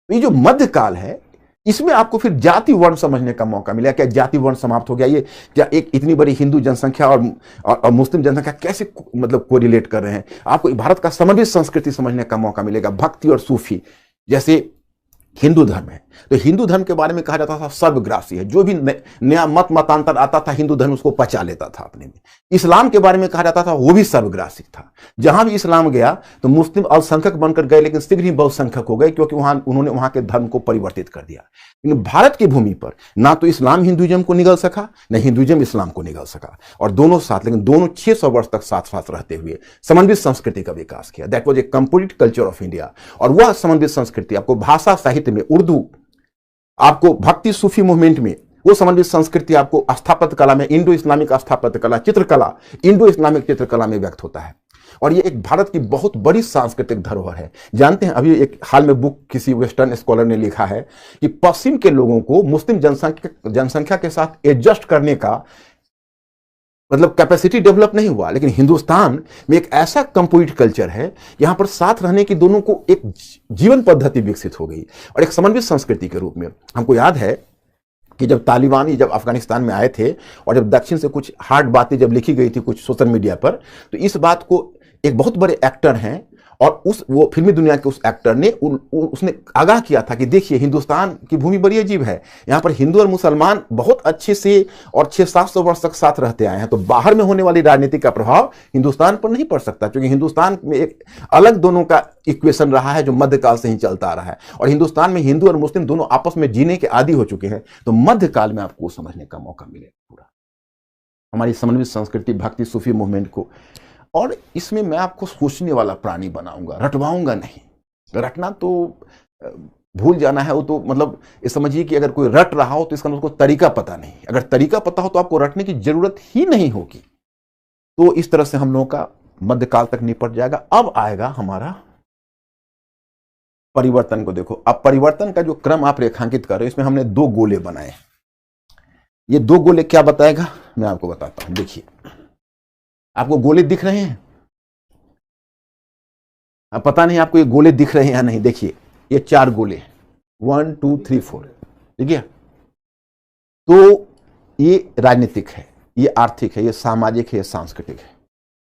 तो ये जो मध्यकाल है इसमें आपको फिर जाति वर्ण समझने का मौका मिला। क्या जाति वर्ण समाप्त हो गया? ये क्या एक इतनी बड़ी हिंदू जनसंख्या और मुस्लिम जनसंख्या कैसे मतलब कोरिलेट कर रहे हैं? आपको भारत का समन्वित संस्कृति समझने का मौका मिलेगा। भक्ति और सूफी जैसे हिंदू धर्म है, तो हिंदू धर्म के बारे में कहा जाता था सर्वग्रासी है। जो भी नया मतांतर आता था हिंदू धर्म उसको पचा लेता था अपने में। इस्लाम के बारे में कहा जाता था वो भी सर्वग्रासी था। जहां भी इस्लाम गया तो मुस्लिम अल्पसंख्यक बनकर गए, लेकिन शीघ्र ही बहुसंख्यक हो गए, क्योंकि उन्होंने वहां के धर्म को परिवर्तित कर दिया। लेकिन भारत की भूमि पर ना तो इस्लाम हिंदुइज्म को निगल सका, न हिंदुइज्म इस्लाम को निगल सका, और दोनों साथ, लेकिन दोनों 600 वर्ष तक साथ साथ रहते हुए समन्वित संस्कृति का विकास किया। That was a complete culture of India. और वह समन्वित संस्कृति आपको भाषा साहित्य में, उर्दू, आपको भक्ति सूफी मूवमेंट में, वो समन्वित संस्कृति आपको स्थापत्य कला में, इंडो इस्लामिक स्थापत्य कला, चित्रकला, इंडो इस्लामिक चित्रकला में व्यक्त होता है। और ये एक भारत की बहुत बड़ी सांस्कृतिक धरोहर है। जानते हैं, अभी एक हाल में बुक किसी वेस्टर्न स्कॉलर ने लिखा है कि पश्चिम के लोगों को मुस्लिम जनसंख्या के साथ एडजस्ट करने का मतलब कैपेसिटी डेवलप नहीं हुआ, लेकिन हिंदुस्तान में एक ऐसा कंप्लीट कल्चर है, यहां पर साथ रहने की दोनों को एक जीवन पद्धति विकसित हो गई और एक समन्वित संस्कृति के रूप में। हमको याद है कि जब तालिबान जब अफगानिस्तान में आए थे और जब दक्षिण से कुछ हार्ड बातें जब लिखी गई थी कुछ सोशल मीडिया पर, तो इस बात को एक बहुत बड़े एक्टर हैं और वो फिल्मी दुनिया के उस एक्टर ने उसने आगाह किया था कि देखिए हिंदुस्तान की भूमि बड़ी अजीब है, यहाँ पर हिंदू और मुसलमान बहुत अच्छे से और 600-700 वर्ष तक साथ रहते आए हैं, तो बाहर में होने वाली राजनीति का प्रभाव हिंदुस्तान पर नहीं पड़ सकता, क्योंकि हिंदुस्तान में एक अलग दोनों का इक्वेशन रहा है जो मध्यकाल से ही चलता आ रहा है, और हिंदुस्तान में हिंदू और मुस्लिम दोनों आपस में जीने के आदी हो चुके हैं। तो मध्यकाल में आपको समझने का मौका मिलेगा पूरा हमारी समन्वित संस्कृति, भक्ति सूफी मूवमेंट को। और इसमें मैं आपको सोचने वाला प्राणी बनाऊंगा, रटवाऊंगा नहीं। रटना तो भूल जाना है, वो तो मतलब ये समझिए कि अगर कोई रट रहा हो तो इसका उसको तरीका पता नहीं। अगर तरीका पता हो तो आपको रटने की जरूरत ही नहीं होगी। तो इस तरह से हम लोगों का मध्यकाल तक निपट जाएगा। अब आएगा हमारा परिवर्तन को देखो। अब परिवर्तन का जो क्रम आप रेखांकित कर रहे हो, इसमें हमने 2 गोले बनाए। ये 2 गोले क्या बताएगा मैं आपको बताता हूं। देखिए, आपको गोले दिख रहे हैं? अब पता नहीं आपको ये गोले दिख रहे हैं या नहीं। देखिए, ये 4 गोले, 1 2 3 4, ठीक है। तो ये राजनीतिक है, ये आर्थिक है, ये सामाजिक है, ये सांस्कृतिक है।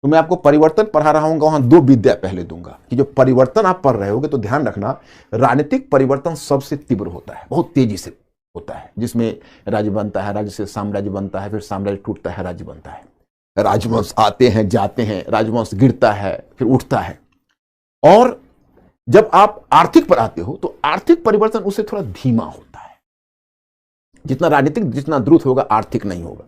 तो मैं आपको परिवर्तन पढ़ा रहा हूँ, वहां 2 विद्या पहले दूंगा कि जो परिवर्तन आप पढ़ रहे होगे तो ध्यान रखना, राजनीतिक परिवर्तन सबसे तीव्र होता है, बहुत तेजी से होता है, जिसमें राज्य बनता है, राज्य से साम्राज्य बनता है, फिर साम्राज्य टूटता है, राज्य बनता है, राजवंश आते हैं जाते हैं, राजवंश गिरता है फिर उठता है। और जब आप आर्थिक पर आते हो तो आर्थिक परिवर्तन उससे थोड़ा धीमा होता है। जितना राजनीतिक जितना द्रुत होगा, आर्थिक नहीं होगा।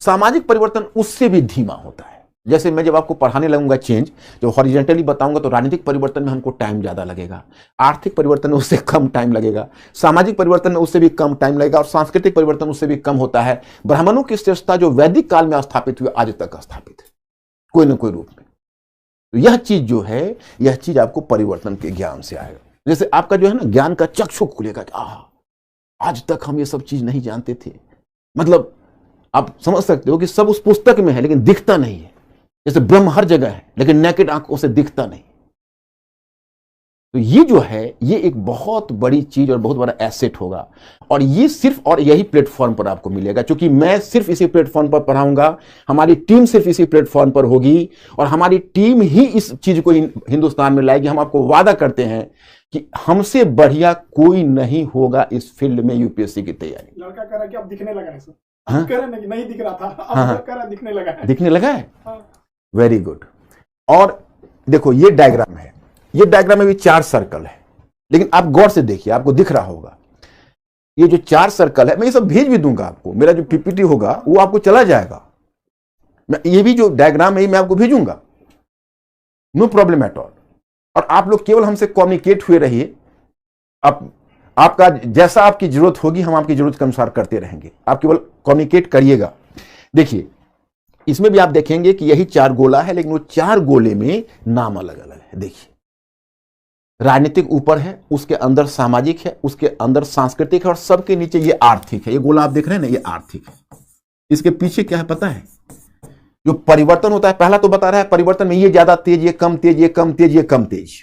सामाजिक परिवर्तन उससे भी धीमा होता है। जैसे मैं जब आपको पढ़ाने लगूंगा चेंज, जो हॉरिजॉन्टली बताऊंगा, तो राजनीतिक परिवर्तन में हमको टाइम ज्यादा लगेगा, आर्थिक परिवर्तन में उससे कम टाइम लगेगा, सामाजिक परिवर्तन में उससे भी कम टाइम लगेगा, और सांस्कृतिक परिवर्तन उससे भी कम होता है। ब्राह्मणों की श्रेष्ठता जो वैदिक काल में स्थापित हुई, आज तक स्थापित है कोई ना कोई रूप में। तो यह चीज जो है, यह चीज आपको परिवर्तन के ज्ञान से आएगा। जैसे आपका जो है ना ज्ञान का चक्षु खुलेगा कि आज तक हम ये सब चीज नहीं जानते थे। मतलब आप समझ सकते हो कि सब उस पुस्तक में है लेकिन दिखता नहीं है। जैसे ब्रह्म हर जगह है लेकिन नेकेड आंखों से दिखता नहीं। तो ये जो है ये एक बहुत बड़ी चीज और बहुत बड़ा एसेट होगा, और ये सिर्फ और यही प्लेटफॉर्म पर आपको मिलेगा, क्योंकि मैं सिर्फ इसी प्लेटफॉर्म पर पढ़ाऊंगा, हमारी टीम सिर्फ इसी प्लेटफॉर्म पर होगी, और हमारी टीम ही इस चीज को हिंदुस्तान में लाएगी। हम आपको वादा करते हैं कि हमसे बढ़िया कोई नहीं होगा इस फील्ड में यूपीएससी की तैयारी। लड़का कह रहा है कि अब दिखने लगा है सर। हाँ? कह रहे कि नहीं दिख रहा था, अब हाँ? कह रहा दिखने लगा है। दिखने लगा है। हाँ। Very good. और देखो ये डायग्राम है, ये डायग्राम में भी 4 सर्कल है, लेकिन आप गौर से देखिए, आपको दिख रहा होगा ये जो 4 सर्कल है, मैं ये सब भेज भी दूंगा आपको, मेरा जो पीपीटी होगा वो आपको चला जाएगा, मैं ये भी जो डायग्राम है मैं आपको भेजूंगा, नो प्रॉब्लम एट ऑल। और आप लोग केवल हमसे कम्युनिकेट हुए रहिए, आपका जैसा आपकी जरूरत होगी हम आपकी जरूरत के अनुसार करते रहेंगे, आप केवल कम्युनिकेट करिएगा। देखिए इसमें भी आप देखेंगे कि यही 4 गोला है, लेकिन वो 4 गोले में नाम अलग अलग है। देखिए राजनीतिक ऊपर है, उसके अंदर सामाजिक है, उसके अंदर सांस्कृतिक है, और सबके नीचे ये आर्थिक है। ये गोला आप देख रहे हैं ना, ये आर्थिक है। इसके पीछे क्या है पता है? जो परिवर्तन होता है, पहला तो बता रहा है परिवर्तन में ये ज्यादा तेज, ये कम तेज, ये कम तेज, ये कम तेज,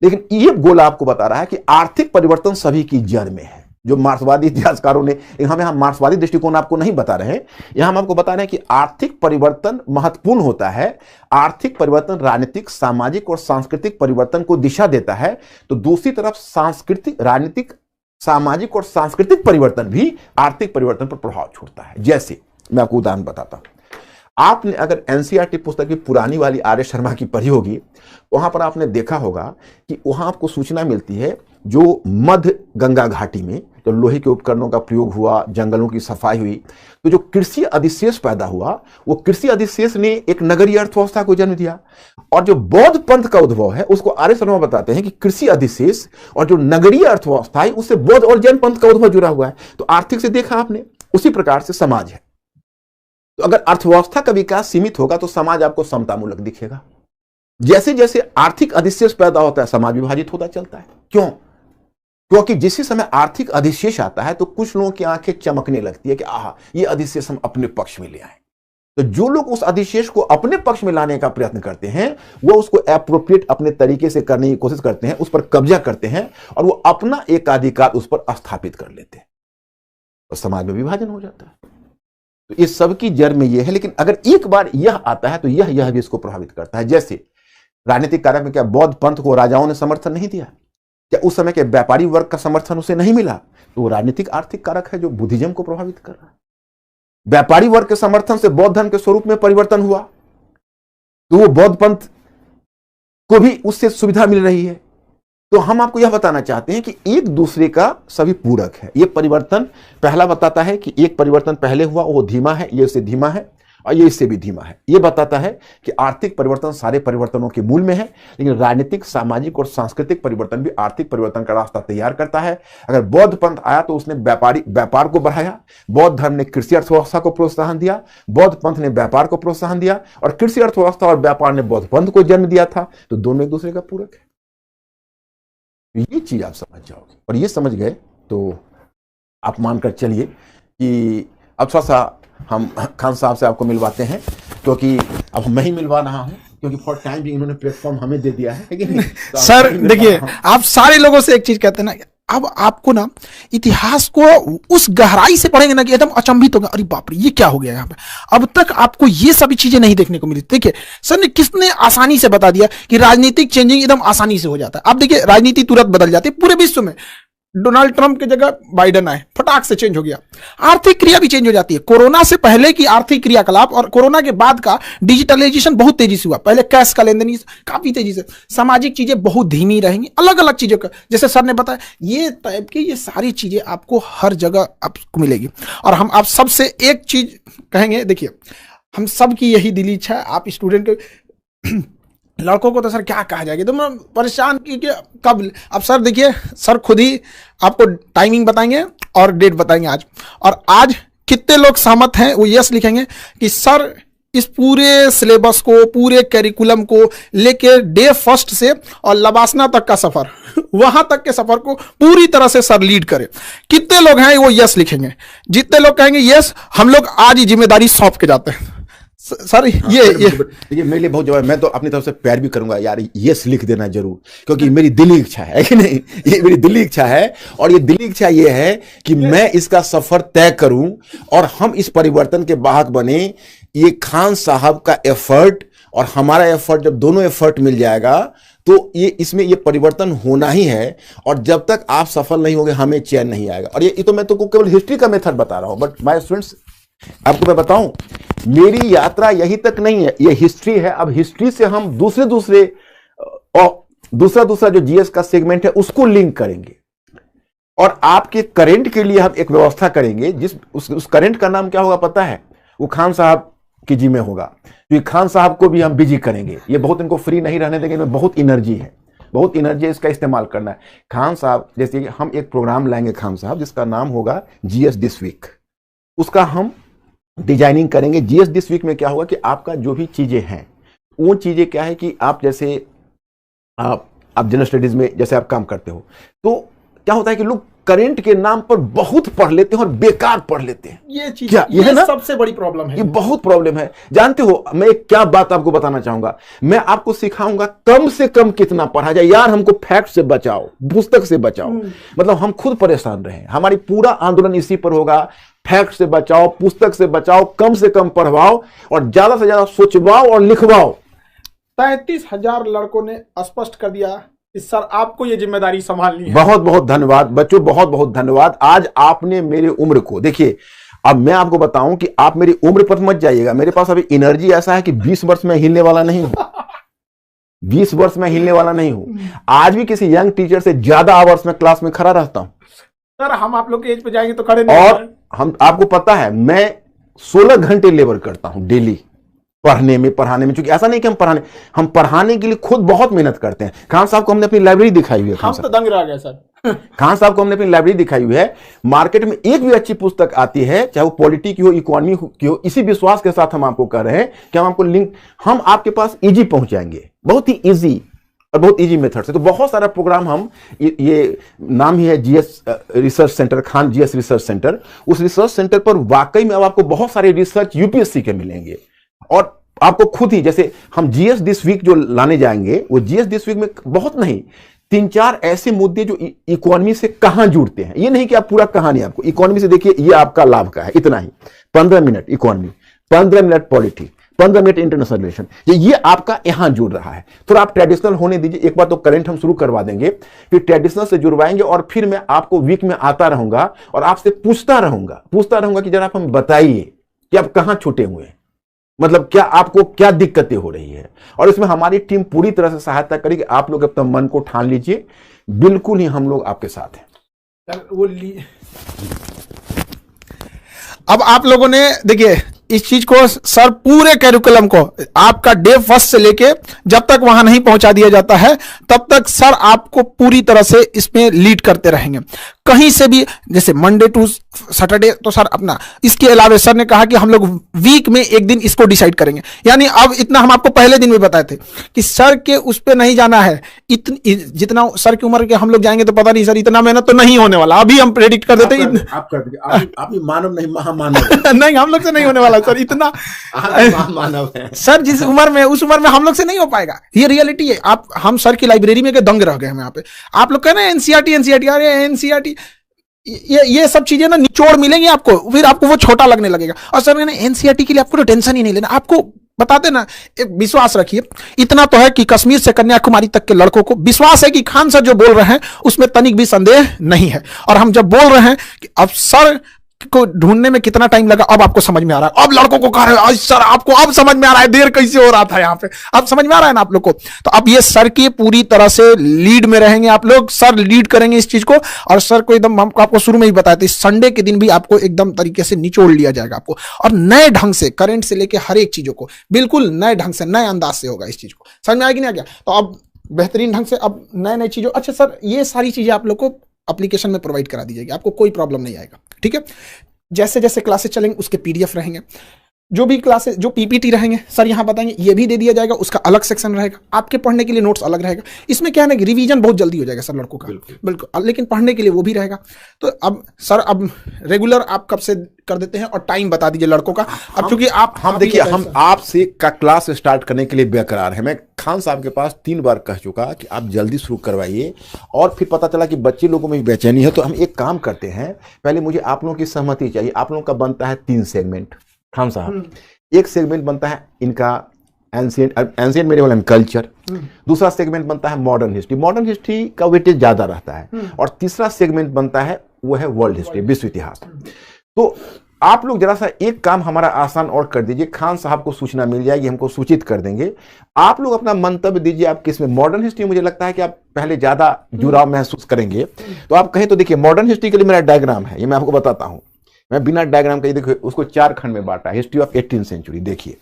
लेकिन ये गोला आपको बता रहा है कि आर्थिक परिवर्तन सभी की जड़ में है। जो मार्क्सवादी इतिहासकारों ने, हम यहां मार्क्सवादी दृष्टिकोण आपको नहीं बता रहे हैं, यहां हम आपको बता रहे हैं कि आर्थिक परिवर्तन महत्वपूर्ण होता है। आर्थिक परिवर्तन राजनीतिक, सामाजिक और सांस्कृतिक परिवर्तन को दिशा देता है, तो दूसरी तरफ सांस्कृतिक, राजनीतिक, सामाजिक और सांस्कृतिक परिवर्तन भी आर्थिक परिवर्तन पर प्रभाव छोड़ता है। जैसे मैं आपको उदाहरण बताता हूं, आपने अगर एनसीईआरटी पुस्तक की पुरानी वाली आर्य शर्मा की पढ़ी होगी, वहां पर आपने देखा होगा कि वहां आपको सूचना मिलती है जो मध्य गंगा घाटी में तो लोहे के उपकरणों का प्रयोग हुआ, जंगलों की सफाई हुई, तो जो कृषि अधिशेष पैदा हुआ, वो कृषि अधिशेष ने एक नगरीय अर्थव्यवस्था को जन्म दिया। और जो बौद्ध पंथ का उद्भव है उसको आर्य शर्मा बताते हैं कि कृषि अधिशेष और जो नगरीय अर्थव्यवस्था है उससे बौद्ध और जैन पंथ का उद्भव जुड़ा हुआ है। तो आर्थिक से देखा आपने, उसी प्रकार से समाज है। तो अगर अर्थव्यवस्था का विकास सीमित होगा तो समाज आपको समतामूलक दिखेगा। जैसे जैसे आर्थिक अधिशेष पैदा होता है समाज विभाजित होता चलता है। क्यों? क्योंकि जिस समय आर्थिक अधिशेष आता है तो कुछ लोगों की आंखें चमकने लगती है कि आहा, ये अधिशेष हम अपने पक्ष में ले आए। तो जो लोग उस अधिशेष को अपने पक्ष में लाने का प्रयत्न करते हैं वो उसको एप्रोप्रिएट अपने तरीके से करने की कोशिश करते हैं, उस पर कब्जा करते हैं और वो अपना एकाधिकार उस पर स्थापित कर लेते हैं, और समाज में विभाजन हो जाता है। तो इस सब की जड़ में यह है। लेकिन अगर एक बार यह आता है तो यह भी इसको प्रभावित करता है। जैसे राजनीतिक कारक में क्या बौद्ध पंथ को राजाओं ने समर्थन नहीं दिया? क्या उस समय के व्यापारी वर्ग का समर्थन उसे नहीं मिला? तो वो राजनीतिक आर्थिक कारक है जो बुद्धिज्म को प्रभावित कर रहा है। व्यापारी वर्ग के समर्थन से बौद्ध धर्म के स्वरूप में परिवर्तन हुआ, तो वो बौद्ध पंथ को भी उससे सुविधा मिल रही है। तो हम आपको यह बताना चाहते हैं कि एक दूसरे का सभी पूरक है। ये परिवर्तन पहला बताता है कि एक परिवर्तन पहले हुआ वो धीमा है, ये उससे धीमा है, और ये इससे भी धीमा है। ये बताता है कि आर्थिक परिवर्तन सारे परिवर्तनों के मूल में है, लेकिन राजनीतिक, सामाजिक और सांस्कृतिक परिवर्तन भी आर्थिक परिवर्तन का रास्ता तैयार करता है। अगर बौद्ध पंथ आया तो उसने व्यापार को बढ़ाया, बौद्ध धर्म ने कृषि अर्थव्यवस्था को प्रोत्साहन दिया, बौद्ध पंथ ने व्यापार को प्रोत्साहन दिया, और कृषि अर्थव्यवस्था और व्यापार ने बौद्ध पंथ को जन्म दिया था। तो दोनों एक दूसरे का पूरक है। ये चीज आप समझ जाओगे, और ये समझ गए तो आप मानकर चलिए कि अब थोड़ा सा हम खान साहब से आपको मिलवाते हैं, क्योंकि अब मैं ही मिलवा रहा हूं, क्योंकि फॉर टाइम भी इन्होंने प्लेटफॉर्म हमें दे दिया है कि नहीं? तो सर देखिए, आप सारे लोगों से एक चीज कहते हैं ना, अब आपको ना इतिहास को उस गहराई से पढ़ेंगे ना कि एकदम अचंभित होगा, अरे बाप रे ये क्या हो गया यहाँ पे। अब तक आपको ये सभी चीजें नहीं देखने को मिली। देखिए सर ने किसने आसानी से बता दिया कि राजनीतिक चेंजिंग एकदम आसानी से हो जाता है। अब देखिए राजनीति तुरंत बदल जाती है पूरे विश्व में। डोनाल्ड ट्रंप की जगह बाइडेन आए, फटाक से चेंज हो गया। आर्थिक क्रिया भी चेंज हो जाती है। कोरोना से पहले की आर्थिक क्रियाकलाप और कोरोना के बाद का डिजिटलाइजेशन बहुत तेजी से हुआ। पहले कैश का लेन देन काफी तेजी से, सामाजिक चीजें बहुत धीमी रहेंगी, अलग अलग चीजों का, जैसे सर ने बताया ये टाइप की ये सारी चीजें आपको हर जगह आपको मिलेगी। और हम आप सबसे एक चीज कहेंगे, देखिए हम सब की यही दिली इच्छा है, आप स्टूडेंट के लड़कों को तो सर क्या कहा जाएगा, तो मैं परेशान की कि कब। अब सर देखिए, सर खुद ही आपको टाइमिंग बताएंगे और डेट बताएंगे आज, और आज कितने लोग सहमत हैं वो यस लिखेंगे कि सर इस पूरे सिलेबस को, पूरे कैरिकुलम को लेके डे फर्स्ट से और लबासना तक का सफर, वहां तक के सफर को पूरी तरह से सर लीड करे। कितने लोग हैं वो यस लिखेंगे। जितने लोग कहेंगे यस, हम लोग आज ही जिम्मेदारी सौंप के जाते हैं। सर ये देखिए मेरे लिए बहुत जवाब, मैं तो अपनी तरफ से प्यार भी करूंगा यार, यस लिख देना जरूर, क्योंकि मेरी दिली इच्छा है कि नहीं, ये मेरी दिली इच्छा है। और ये दिली इच्छा ये है कि मैं इसका सफर तय करूं और हम इस परिवर्तन के वाहक बने। ये खान साहब का एफर्ट और हमारा एफर्ट, जब दोनों एफर्ट मिल जाएगा तो ये इसमें ये परिवर्तन होना ही है। और जब तक आप सफल नहीं होंगे हमें चैन नहीं आएगा। और ये तो मैं तो केवल हिस्ट्री का मेथड बता रहा हूं, बट माय स्टूडेंट्स आपको मैं बताऊं, मेरी यात्रा यही तक नहीं है, ये हिस्ट्री है। अब हिस्ट्री से हम दूसरा जो जीएस का सेगमेंट है उसको लिंक करेंगे और आपके करंट के लिए हम एक व्यवस्था करेंगे। उस करंट का नाम क्या होगा पता है? वो खान साहब की जी में होगा, क्योंकि खान साहब को भी हम बिजी करेंगे। ये बहुत इनको फ्री नहीं रहने देंगे, इनमें बहुत एनर्जी है, बहुत एनर्जी है, इसका इस्तेमाल करना है। खान साहब जैसे कि हम एक प्रोग्राम लाएंगे खान साहब, जिसका नाम होगा जीएस दिस वीक। उसका हम डिजाइनिंग करेंगे। जीएस दिस वीक में क्या होगा कि आपका जो भी चीजें हैं वो चीजें क्या है कि आप जैसे आप जनरल स्टडीज में जैसे आप काम करते हो, तो क्या होता है कि लोग करंट के नाम पर बहुत पढ़ लेते हैं और बेकार पढ़ लेते हैं। ये चीज क्या ये है ना, सबसे बड़ी प्रॉब्लम है। ये बहुत प्रॉब्लम है। जानते हो मैं क्या बात आपको बताना चाहूंगा, मैं आपको सिखाऊंगा कम से कम कितना पढ़ा जाए। यार हमको फैक्ट से बचाओ, पुस्तक से बचाओ, मतलब हम खुद परेशान रहे, हमारी पूरा आंदोलन इसी पर होगा। फैक्ट से बचाओ, पुस्तक से बचाओ, कम से कम पढ़वाओ और ज्यादा से ज्यादा सोचवाओ और लिखवाओ। 33,000 लड़कों ने स्पष्ट कर दिया कि सर आपको ये जिम्मेदारी संभालनी है। बहुत बहुत धन्यवाद बच्चों, बहुत बहुत धन्यवाद। आज आपने मेरी उम्र को देखिए। अब मैं आपको बताऊं कि आप मेरी उम्र पर मत जाइएगा, मेरे पास अभी एनर्जी ऐसा है कि 20 वर्ष में हिलने वाला नहीं हूं। 20 वर्ष में हिलने वाला नहीं हूं। आज भी किसी यंग टीचर से ज्यादा आवर्स में क्लास में खड़ा रहता हूं। सर हम आप लोग के एज पे जाएंगे तो खड़े नहीं। और हम आपको पता है मैं 16 घंटे लेबर करता हूं डेली, पढ़ने में पढ़ाने में। क्योंकि ऐसा नहीं कि हम पढ़ाने के लिए खुद बहुत मेहनत करते हैं। खान साहब को हमने अपनी लाइब्रेरी दिखाई हुई है। हम तो दंग रह गए सर। खान साहब को हमने अपनी लाइब्रेरी दिखाई हुई है। मार्केट में एक भी अच्छी पुस्तक आती है, चाहे वो पॉलिटी की हो, इकोनॉमी की हो, इसी विश्वास के साथ हम आपको कह रहे हैं कि हम आपको लिंक, हम आपके पास इजी पहुंचाएंगे, बहुत ही इजी और बहुत इजी मेथड से। तो बहुत सारा प्रोग्राम हम ये नाम ही है GS research centre, Khan GS research centre. उस रिसर्च सेंटर पर वाकई में अब आपको बहुत सारे रिसर्च यूपीएससी के मिलेंगे। और आपको खुद ही, जैसे हम जीएस दिस वीक जो लाने जाएंगे, वो जीएस दिस वीक में बहुत नहीं, 3-4 ऐसे मुद्दे जो इकोनॉमी से कहां जुड़ते हैं। ये नहीं कि आप पूरा कहानी, आपको इकोनॉमी से देखिए ये आपका लाभ का है, इतना ही। 15 minute economy, 15 minute polity, 15 minute international relation, ये आपका यहां जुड़ रहा है। थोड़ा आप ट्रेडिशनल होने दीजिए। एक बार तो करंट हम शुरू करवा देंगे, फिर ट्रेडिशनल से जुड़वाएंगे और फिर मैं आपको वीक में आता रहूंगा और आपसे पूछता रहूंगा कि जरा आप हम बताइए कि आप कहां छूटे हुए हैं, मतलब क्या आपको क्या दिक्कतें हो रही है। और इसमें हमारी टीम पूरी तरह से सहायता करेगी। आप लोग अपना मन को ठान लीजिए, बिल्कुल ही हम लोग आपके साथ हैं। अब आप लोगों ने देखिए इस चीज को, सर पूरे कैरिकुलम को आपका डे फर्स्ट से लेके जब तक वहां नहीं पहुंचा दिया जाता है तब तक सर आपको पूरी तरह से इसमें लीड करते रहेंगे। कहीं से भी, जैसे मंडे टू सैटरडे तो सर अपना, इसके अलावा सर ने कहा कि हम लोग वीक में एक दिन इसको डिसाइड करेंगे। यानी अब इतना हम आपको पहले दिन में बताए थे कि सर के उस पे नहीं जाना है। जितना सर की उम्र के हम लोग जाएंगे तो पता नहीं सर इतना मेहनत तो नहीं होने वाला। अभी हम प्रेडिक्ट कर देते हैं आप ही मानव नहीं महामानव नहीं, हम लोग से नहीं होने वाला सर इतना। मानव है सर जिस उम्र में, उस उम्र में हम लोग से नहीं हो पाएगा। ये रियलिटी है। आप, हम सर की लाइब्रेरी में दंग रह गए हम यहाँ पे। आप लोग कह रहे हैं एनसीईआरटी, अरे एनसीईआरटी, ये सब चीजें ना निचोड़ मिलेंगी आपको, फिर आपको वो छोटा लगने लगेगा। और सर मैंने एनसीईआरटी के लिए आपको टेंशन ही नहीं लेना, आपको बताते ना, एक विश्वास रखिए। इतना तो है कि कश्मीर से कन्याकुमारी तक के लड़कों को विश्वास है कि खान सर जो बोल रहे हैं उसमें तनिक भी संदेह नहीं है। और हम जब बोल रहे हैं कि अब सर को ढूंढने में कितना टाइम लगा, अब आपको समझ में आ रहा है। अब लड़कों को कह रहे हैं सर आपको अब समझ में आ रहा है देर कैसे हो रहा था यहाँ पे, अब समझ में आ रहा है ना आप लोग को। तो अब ये सर की पूरी तरह से लीड में रहेंगे आप लोग, सर लीड करेंगे इस चीज को। और सर को एकदम, हम आपको शुरू में ही बताया था, संडे के दिन भी आपको एकदम तरीके से निचोड़ लिया जाएगा आपको, और नए ढंग से करंट से लेके हर एक चीजों को बिल्कुल नए ढंग से, नए अंदाज से होगा। इस चीज को समझ में आएगी ना क्या? तो अब बेहतरीन ढंग से अब नए नए चीजों, अच्छा सर ये सारी चीजें आप लोग को एप्लीकेशन में प्रोवाइड करा दी जाएगी, आपको कोई प्रॉब्लम नहीं आएगा। ठीक है, जैसे जैसे क्लासेस चलेंगे उसके पीडीएफ रहेंगे। जो भी क्लासेस, जो पीपीटी रहेंगे सर यहाँ बताएंगे, ये भी दे दिया जाएगा, उसका अलग सेक्शन रहेगा, आपके पढ़ने के लिए नोट्स अलग रहेगा। इसमें क्या है ना कि रिवीजन बहुत जल्दी हो जाएगा सर लड़कों का, बिल्कुल, लेकिन पढ़ने के लिए वो भी रहेगा। तो अब सर, अब रेगुलर आप कब से कर देते हैं, और टाइम बता दीजिए लड़कों का। अब चूंकि हम देखिए, हम आपसे का क्लास स्टार्ट करने के लिए बेकरार है। मैं खान साहब के पास 3 बार कह चुका कि आप जल्दी शुरू करवाइए, और फिर पता चला कि बच्चे लोगों में भी बेचैनी है। तो हम एक काम करते हैं, पहले मुझे आप लोगों की सहमति चाहिए। आप लोगों का बनता है 3 सेगमेंट खान साहब। एक सेगमेंट बनता है इनका एंशिएंट मेडिवल एंड कल्चर, दूसरा सेगमेंट बनता है मॉडर्न हिस्ट्री। मॉडर्न हिस्ट्री का वेटेज ज्यादा रहता है, और तीसरा सेगमेंट बनता है वो है वर्ल्ड हिस्ट्री, विश्व इतिहास। तो आप लोग जरा सा एक काम हमारा आसान और कर दीजिए, खान साहब को सूचना मिल जाएगी, हमको सूचित कर देंगे। आप लोग अपना मंतव्य दीजिए, आप किसमें मॉडर्न हिस्ट्री, मुझे लगता है कि आप पहले ज्यादा जुड़ाव महसूस करेंगे। तो आप कहें तो देखिए, मॉडर्न हिस्ट्री के लिए मेरा डायग्राम है, ये मैं आपको बताता हूं। मैं बिना डायग्राम के, देखिए उसको 4 खंड में बांटा, हिस्ट्री ऑफ 18th सेंचुरी। देखिए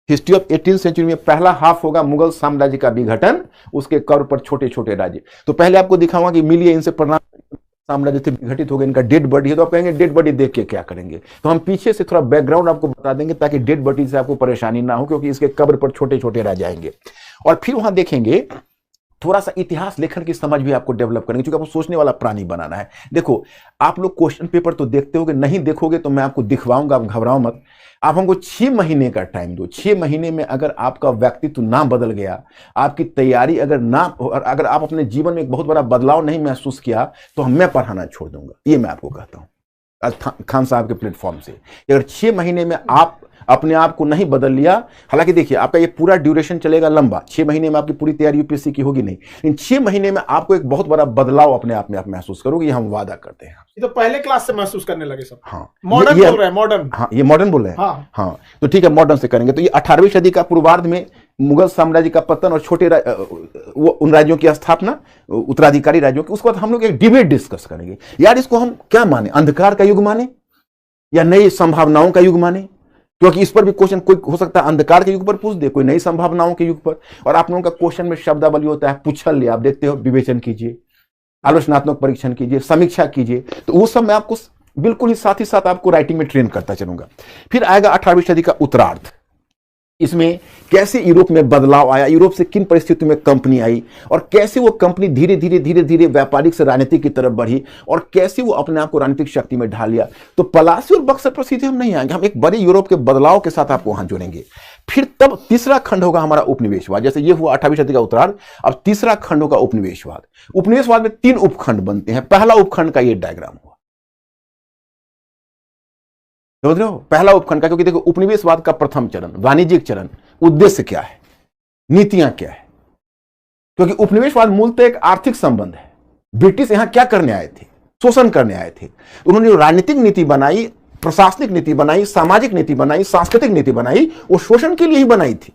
हिस्ट्री ऑफ 18th सेंचुरी में पहला हाफ होगा मुगल साम्राज्य का विघटन, उसके कर्व पर छोटे छोटे राज्य। तो पहले आपको दिखाऊंगा कि मिलिए इनसे प्रणाम, साम्राज्य से विघटित हो गए, इनका डेड बॉडी है। तो आप कहेंगे डेड बॉडी देख के क्या करेंगे, तो हम पीछे से थोड़ा बैकग्राउंड आपको बता देंगे, ताकि डेड बॉडी से आपको परेशानी ना हो, क्योंकि इसके कब्र पर छोटे छोटे राज्य आएंगे। और फिर वहां देखेंगे, थोड़ा सा इतिहास लेखन की समझ भी आपको डेवलप करेंगे, क्योंकि आपको सोचने वाला प्राणी बनाना है। देखो, आप लोग क्वेश्चन पेपर तो देखते होगे, नहीं देखोगे तो मैं आपको दिखवाऊंगा, आप घबराओ मत। आप हमको 6 महीने का टाइम दो। 6 महीने में अगर आपका व्यक्तित्व ना बदल गया, आपकी तैयारी अगर आप अपने जीवन में एक बहुत बड़ा बदलाव नहीं महसूस किया, तो मैं पढ़ाना छोड़ दूंगा। ये मैं आपको कहता हूं आज खान साहब के प्लेटफॉर्म से। अगर 6 महीने में आप अपने आप को नहीं बदल लिया, हालांकि देखिए आपका ये पूरा ड्यूरेशन चलेगा लंबा, 6 महीने में आपकी पूरी तैयारी यूपीएससी की होगी नहीं, लेकिन 6 महीने में आपको एक बहुत बड़ा बदलाव अपने आप में आप महसूस करोगे, ये हम वादा करते हैं। ये तो पहले क्लास से महसूस करने लगे सब। हाँ, मॉडर्न बोल रहे हैं, मॉडर्न। हाँ, ये मॉडर्न बोल रहे हैं। हाँ, हाँ, तो ठीक है, मॉडर्न से करेंगे। तो ये 18वीं सदी का पूर्वार्ध में मुगल साम्राज्य का पतन और छोटे वो उन राज्यों की स्थापना, उत्तराधिकारी राज्यों की। उसके बाद हम लोग एक डिबेट डिस्कस करेंगे, यार इसको हम क्या माने, अंधकार का युग माने या नई संभावनाओं का युग माने, क्योंकि इस पर भी क्वेश्चन कोई हो सकता है अंधकार के युग पर पूछ दे, कोई नई संभावनाओं के युग पर। और आप लोगों का क्वेश्चन में शब्दावली होता है, पूछल, आप देखते हो, विवेचन कीजिए, आलोचनात्मक परीक्षण कीजिए, समीक्षा कीजिए। तो वो सब मैं आपको बिल्कुल ही साथ आपको राइटिंग में ट्रेन करता चलूंगा। फिर आएगा 18वीं सदी का उत्तरार्ध। इसमें कैसे यूरोप में बदलाव आया, यूरोप से किन परिस्थितियों में कंपनी आई, और कैसे वो कंपनी धीरे धीरे व्यापारिक से राजनीतिक की तरफ बढ़ी, और कैसे वो अपने आप को राजनीतिक शक्ति में ढाल लिया। तो पलासी और बक्सर पर सीधे हम नहीं आएंगे, हम एक बड़े यूरोप के बदलाव के साथ आपको वहां जोड़ेंगे। फिर तब तीसरा खंड होगा हमारा उपनिवेशवाद। जैसे ये हुआ 18वीं सदी का उत्तरार्ध, अब तीसरा खंड होगा उपनिवेशवाद। उपनिवेशवाद में 3 उपखंड बनते हैं। पहला उपखंड का ये डायग्राम हुआ, समझ रहे हो, पहला उपखंड का। क्योंकि देखो, उपनिवेशवाद का प्रथम चरण, वाणिज्यिक चरण, उद्देश्य क्या है, नीतियां क्या है। क्योंकि उपनिवेशवाद मूलतः एक आर्थिक संबंध है। ब्रिटिश यहां क्या करने आए थे, शोषण करने आए थे। उन्होंने जो राजनीतिक नीति बनाई, प्रशासनिक नीति बनाई, सामाजिक नीति बनाई, सांस्कृतिक नीति बनाई, वो शोषण के लिए ही बनाई थी।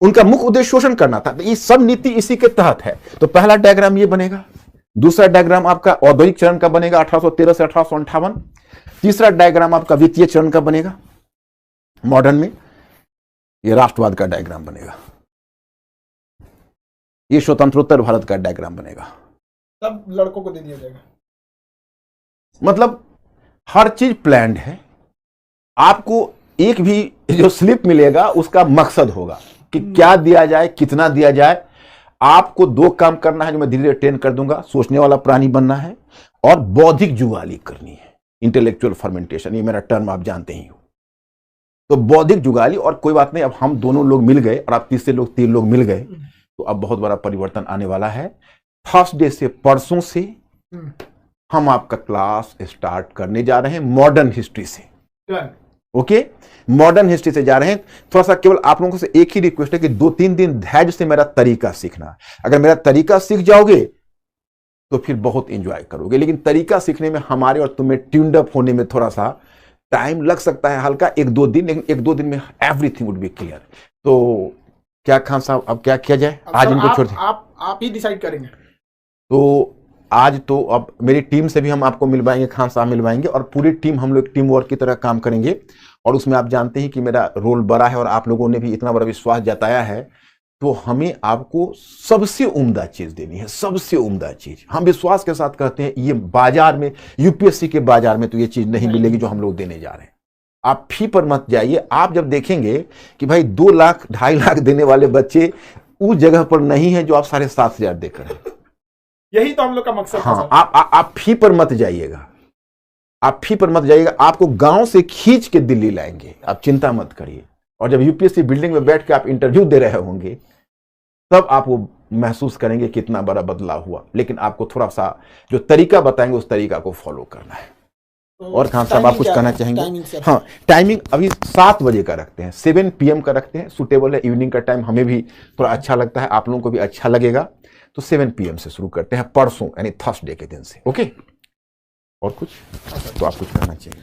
उनका मुख्य उद्देश्य शोषण करना था। ये सब नीति इसी के तहत है। तो पहला डायग्राम ये बनेगा। दूसरा डायग्राम आपका औद्योगिक चरण का बनेगा, 1813 से 1858। तीसरा डायग्राम आपका वित्तीय चरण का बनेगा मॉडर्न में। ये राष्ट्रवाद का डायग्राम बनेगा। ये स्वतंत्रोत्तर भारत का डायग्राम बनेगा। सब लड़कों को दे दिया जाएगा। मतलब हर चीज प्लान्ड है। आपको एक भी जो स्लिप मिलेगा उसका मकसद होगा कि क्या दिया जाए, कितना दिया जाए। आपको 2 काम करना है, जो मैं धीरे धीरे ट्रेन कर दूंगा। सोचने वाला प्राणी बनना है, और बौद्धिक जुगाली करनी है, इंटेलेक्चुअल फर्मेंटेशन। ये मेरा टर्म आप जानते ही हो। तो बौद्धिक जुगाली, और कोई बात नहीं, अब हम दोनों लोग मिल गए और अब 3 लोग मिल गए, तो अब बहुत बड़ा परिवर्तन आने वाला है। थर्सडे से, परसों से हम आपका क्लास स्टार्ट करने जा रहे हैं मॉडर्न हिस्ट्री से। ओके, मॉडर्न हिस्ट्री से जा रहे हैं। थोड़ा सा केवल आप लोगों से एक ही रिक्वेस्ट है कि 2-3 दिन धैर्य से मेरा तरीका सीखना। अगर मेरा तरीका सीख जाओगे तो फिर बहुत एंजॉय करोगे। लेकिन तरीका सीखने में हमारे और तुम्हें ट्यून्ड अप होने में थोड़ा सा टाइम लग सकता है, हल्का 1-2 दिन, लेकिन 1-2 दिन में एवरीथिंग वुड बी क्लियर। तो क्या खान साहब, अब क्या किया जाए? आज इनको छोड़ दें, आप ही डिसाइड करेंगे। तो आज तो अब मेरी टीम से भी हम आपको मिलवाएंगे, खान साहब मिलवाएंगे, और पूरी टीम, हम लोग टीम वर्क की तरह काम करेंगे। और उसमें आप जानते हैं कि मेरा रोल बड़ा है, और आप लोगों ने भी इतना बड़ा विश्वास जताया है। तो हमें आपको सबसे उम्दा चीज देनी है, सबसे उम्दा चीज। हम विश्वास के साथ कहते हैं ये बाजार में, यूपीएससी के बाजार में तो ये चीज नहीं मिलेगी जो हम लोग देने जा रहे हैं। आप फी पर मत जाइए। आप जब देखेंगे कि भाई 2 लाख 2.5 लाख देने वाले बच्चे उस जगह पर नहीं है जो आप 7,500 देकर रहे हैं। यही तो हम लोग का मकसद था। हाँ, आप फी पर मत जाइएगा, आप फी पर मत जाइएगा। आपको गांव से खींच के दिल्ली लाएंगे, आप चिंता मत करिए। और जब यूपीएससी बिल्डिंग में बैठ के आप इंटरव्यू दे रहे होंगे तब आप वो महसूस करेंगे कितना बड़ा बदलाव हुआ। लेकिन आपको थोड़ा सा जो तरीका बताएंगे उस तरीका को फॉलो करना है। और खान साहब आप कुछ कहना चाहेंगे? हाँ, टाइमिंग अभी 7 बजे का रखते हैं, 7 PM का रखते हैं, सुटेबल है। इवनिंग का टाइम हमें भी थोड़ा अच्छा लगता है, आप लोगों को भी अच्छा लगेगा। तो 7 PM से शुरू करते हैं, परसों यानी थर्सडे के दिन से। ओके, और कुछ तो आप कुछ कहना चाहिए?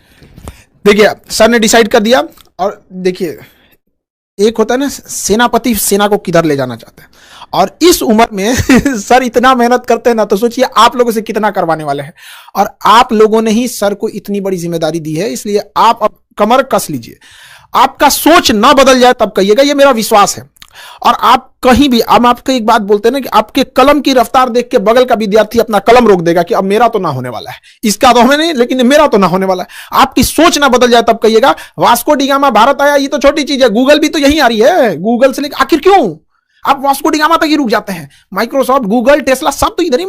देखिए सर ने डिसाइड कर दिया। और देखिए एक होता है ना, सेनापति सेना को किधर ले जाना चाहते हैं, और इस उम्र में सर इतना मेहनत करते हैं ना, तो सोचिए आप लोगों से कितना करवाने वाले हैं। और आप लोगों ने ही सर को इतनी बड़ी जिम्मेदारी दी है, इसलिए आप अब कमर कस लीजिए। आपका सोच ना बदल जाए तब कहिएगा, ये मेरा विश्वास है। और आप कहीं भी, हम आपको एक बात बोलते हैं ना कि आपके कलम की रफ्तार देख के बगल का विद्यार्थी अपना कलम रोक देगा कि अब मेरा तो ना होने वाला है, इसका तो हमें नहीं, लेकिन मेरा तो ना होने वाला है। आपकी सोच ना बदल जाए तब कहिएगा वास्को डिगामा भारत आया, ये तो छोटी चीज है, गूगल भी तो यही आ रही है। गूगल से लेकर आखिर क्यों आप वास्को डिगामा तक ही रुक जाते हैं? माइक्रोसॉफ्ट, गूगल, टेस्ला सब तो इधर ही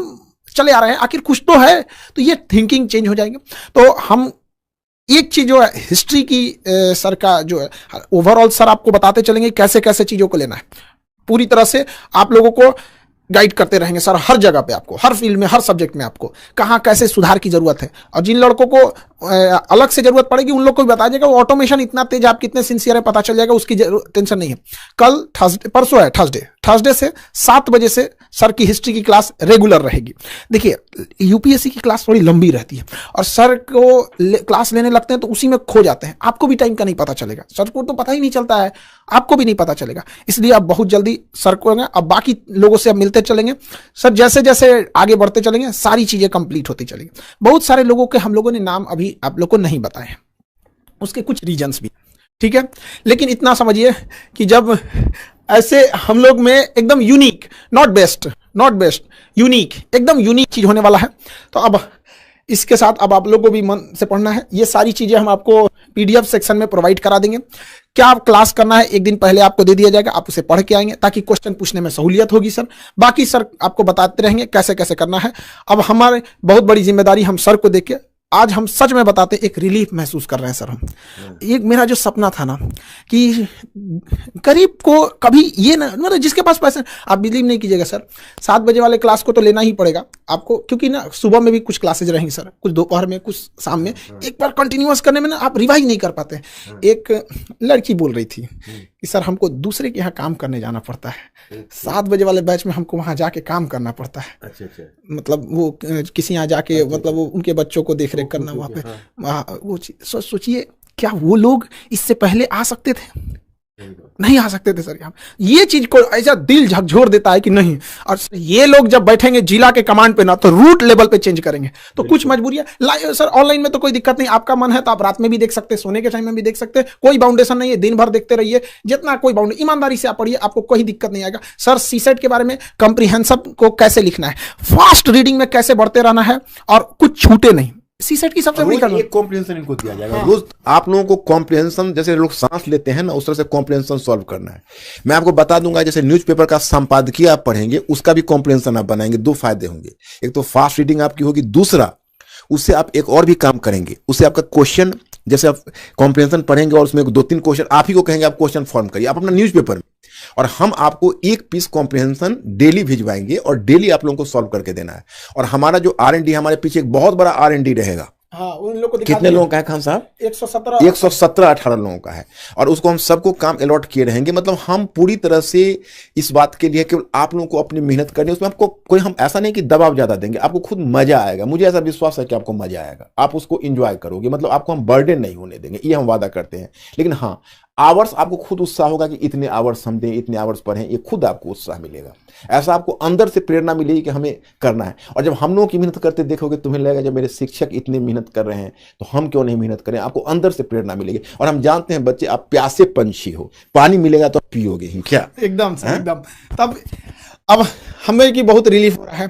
चले आ रहे हैं, आखिर कुछ तो है। तो ये थिंकिंग चेंज हो जाएगी। तो हम एक चीज जो है हिस्ट्री की सर का जो है ओवरऑल सर आपको बताते चलेंगे कैसे कैसे चीजों को लेना है। पूरी तरह से आप लोगों को गाइड करते रहेंगे सर, हर जगह पे आपको, हर फील्ड में, हर सब्जेक्ट में आपको कहाँ कैसे सुधार की जरूरत है। और जिन लड़कों को अलग से जरूरत पड़ेगी उन लोग को भी बता जाएगा। वो ऑटोमेशन इतना तेज, आप कितने सिंसियर है पता चल जाएगा, उसकी टेंशन नहीं है। कल थर्सडे, परसों है थर्सडे से 7 बजे से सर की हिस्ट्री की क्लास रेगुलर रहेगी। देखिए यूपीएससी की क्लास थोड़ी लंबी रहती है और सर को क्लास लेने लगते हैं तो उसी में खो जाते हैं। आपको भी टाइम का नहीं पता चलेगा, सर को तो पता ही नहीं चलता है, आपको भी नहीं पता चलेगा। इसलिए आप बहुत जल्दी सर को, अब बाकी लोगों से अब मिलते चलेंगे सर, जैसे जैसे आगे बढ़ते चलेंगे सारी चीजें कंप्लीट होती चलेंगी। बहुत सारे लोगों के हम लोगों ने नाम अभी आप लोग को नहीं बताए हैं, उसके कुछ रीजंस भी, ठीक है। लेकिन इतना समझिए कि जब ऐसे हम लोग में एकदम यूनिक, नॉट बेस्ट यूनिक, एकदम यूनिक चीज होने वाला है। तो अब इसके साथ अब आप लोगों को भी मन से पढ़ना है। ये सारी चीजें हम आपको पीडीएफ सेक्शन में प्रोवाइड करा देंगे। क्या आप क्लास करना है, एक दिन पहले आपको दे दिया जाएगा, आप उसे पढ़ के आएंगे ताकि क्वेश्चन पूछने में सहूलियत होगी सर। बाकी सर आपको बताते रहेंगे कैसे कैसे करना है। अब हमारे बहुत बड़ी जिम्मेदारी हम सर को देख के आज हम सच में बताते एक रिलीफ महसूस कर रहे हैं सर। हम एक मेरा जो सपना था ना कि गरीब को कभी ये ना, मतलब जिसके पास पैसे, आप बिलीव नहीं कीजिएगा सर, 7 बजे वाले क्लास को तो लेना ही पड़ेगा आपको, क्योंकि ना सुबह में भी कुछ क्लासेज रहेंगी सर, कुछ दोपहर में, कुछ शाम में। एक बार कंटिन्यूअस करने में ना आप रिवाइज नहीं कर पाते। एक लड़की बोल रही थी कि सर हमको दूसरे के यहाँ काम करने जाना पड़ता है, 7 बजे वाले बैच में हमको वहाँ जाके काम करना पड़ता है। अच्छा। मतलब वो किसी यहाँ जाके, मतलब वो उनके बच्चों को देख रेख करना वहाँ पे। वो सोचिए क्या वो लोग इससे पहले आ सकते थे? नहीं आ सकते थे सर। यहाँ ये चीज को ऐसा दिल झकझोर देता है कि नहीं। और ये लोग जब बैठेंगे जिला के कमांड पे ना, तो रूट लेवल पे चेंज करेंगे। तो कुछ मजबूरियां सर, ऑनलाइन में तो कोई दिक्कत नहीं, आपका मन है तो आप रात में भी देख सकते हैं, सोने के टाइम में भी देख सकते हैं, कोई बाउंडेशन नहीं है, दिन भर देखते रहिए, जितना कोई बाउंड, ईमानदारी से आप पढ़िए, आपको कोई दिक्कत नहीं आएगा। सर सीसेट के बारे में, कॉम्प्रिहेंसिव को कैसे लिखना है, फास्ट रीडिंग में कैसे बढ़ते रहना है और कुछ छूटे नहीं, सीसेट की सबसे बड़ी करना। एक कॉम्प्रिहेंशन इनको दिया जाएगा। हाँ। रोज आप लोगों को कॉम्प्रिहेंशन, जैसे लोग सांस लेते हैं ना, उस तरह से कॉम्प्रिहेंशन सॉल्व करना है। मैं आपको बता दूंगा, जैसे न्यूज़पेपर का संपादकीय आप पढ़ेंगे, उसका भी कॉम्प्रिहेंशन आप बनाएंगे। 2 फायदे होंगे, एक तो फास्ट रीडिंग आपकी होगी, दूसरा उससे आप एक और भी काम करेंगे, उससे आपका क्वेश्चन, जैसे आप कॉम्प्रिहेंशन पढ़ेंगे और उसमें 2-3 क्वेश्चन आप ही को कहेंगे, आप क्वेश्चन फॉर्म करिए आप अपना न्यूज़पेपर में, और हम आपको 1 पीस कॉम्प्रिहेंशन डेली भिजवाएंगे और डेली आप लोगों को सॉल्व करके देना है। और हमारा जो R&D, हमारे पीछे एक बहुत बड़ा R&D रहेगा। हाँ, उन लोगों को कितने लोगों का है खान साहब? 117-18 लोगों का है। और उसको हम सबको काम अलॉट किए रहेंगे। मतलब हम पूरी तरह से इस बात के लिए केवल आप लोगों को अपनी मेहनत करनी है, उसमें आपको कोई, हम ऐसा नहीं कि दबाव ज्यादा देंगे, आपको खुद मजा आएगा। मुझे ऐसा विश्वास है कि आपको मजा आएगा, आप उसको इंजॉय करोगे। मतलब आपको हम बर्डन नहीं होने देंगे, ये हम वादा करते हैं। लेकिन हाँ, आवर्स आपको खुद उत्साह होगा कि इतने आवर्स हम दें, इतने आवर्स पढ़ें, ये खुद आपको उत्साह मिलेगा। ऐसा आपको अंदर से प्रेरणा मिलेगी कि हमें करना है। और जब हम लोगों की मेहनत करते देखोगे, तुम्हें लगेगा जब मेरे शिक्षक इतने मेहनत कर रहे हैं तो हम क्यों नहीं मेहनत करें। आपको अंदर से प्रेरणा मिलेगी। और हम जानते हैं बच्चे, आप प्यासे पंछी हो, पानी मिलेगा तो पियोगे ही क्या। एकदम से एकदम। तब अब हमें की बहुत रिलीफ हो रहा है।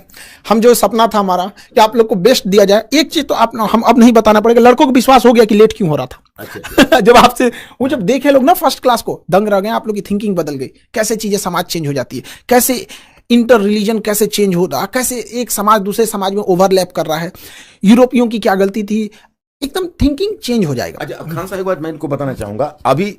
हम जो सपना था हमारा कि आप लोग को बेस्ट दिया जाए, एक चीज तो आप हम अब नहीं बताना पड़ेगा, लड़कों को विश्वास हो गया कि लेट क्यों हो रहा था। अच्छा। जब आपसे वो जब देखे लोग ना फर्स्ट क्लास को, दंग रह गए। आप लोग की थिंकिंग बदल गई, कैसे चीजें समाज चेंज हो जाती है, कैसे इंटर रिलीजन कैसे चेंज हो रहा, कैसे एक समाज दूसरे समाज में ओवरलैप कर रहा है, यूरोपियों की क्या गलती थी, एकदम थिंकिंग चेंज हो जाएगा। अच्छा खान साहब, एक बात मैं इनको बताना चाहूंगा। अभी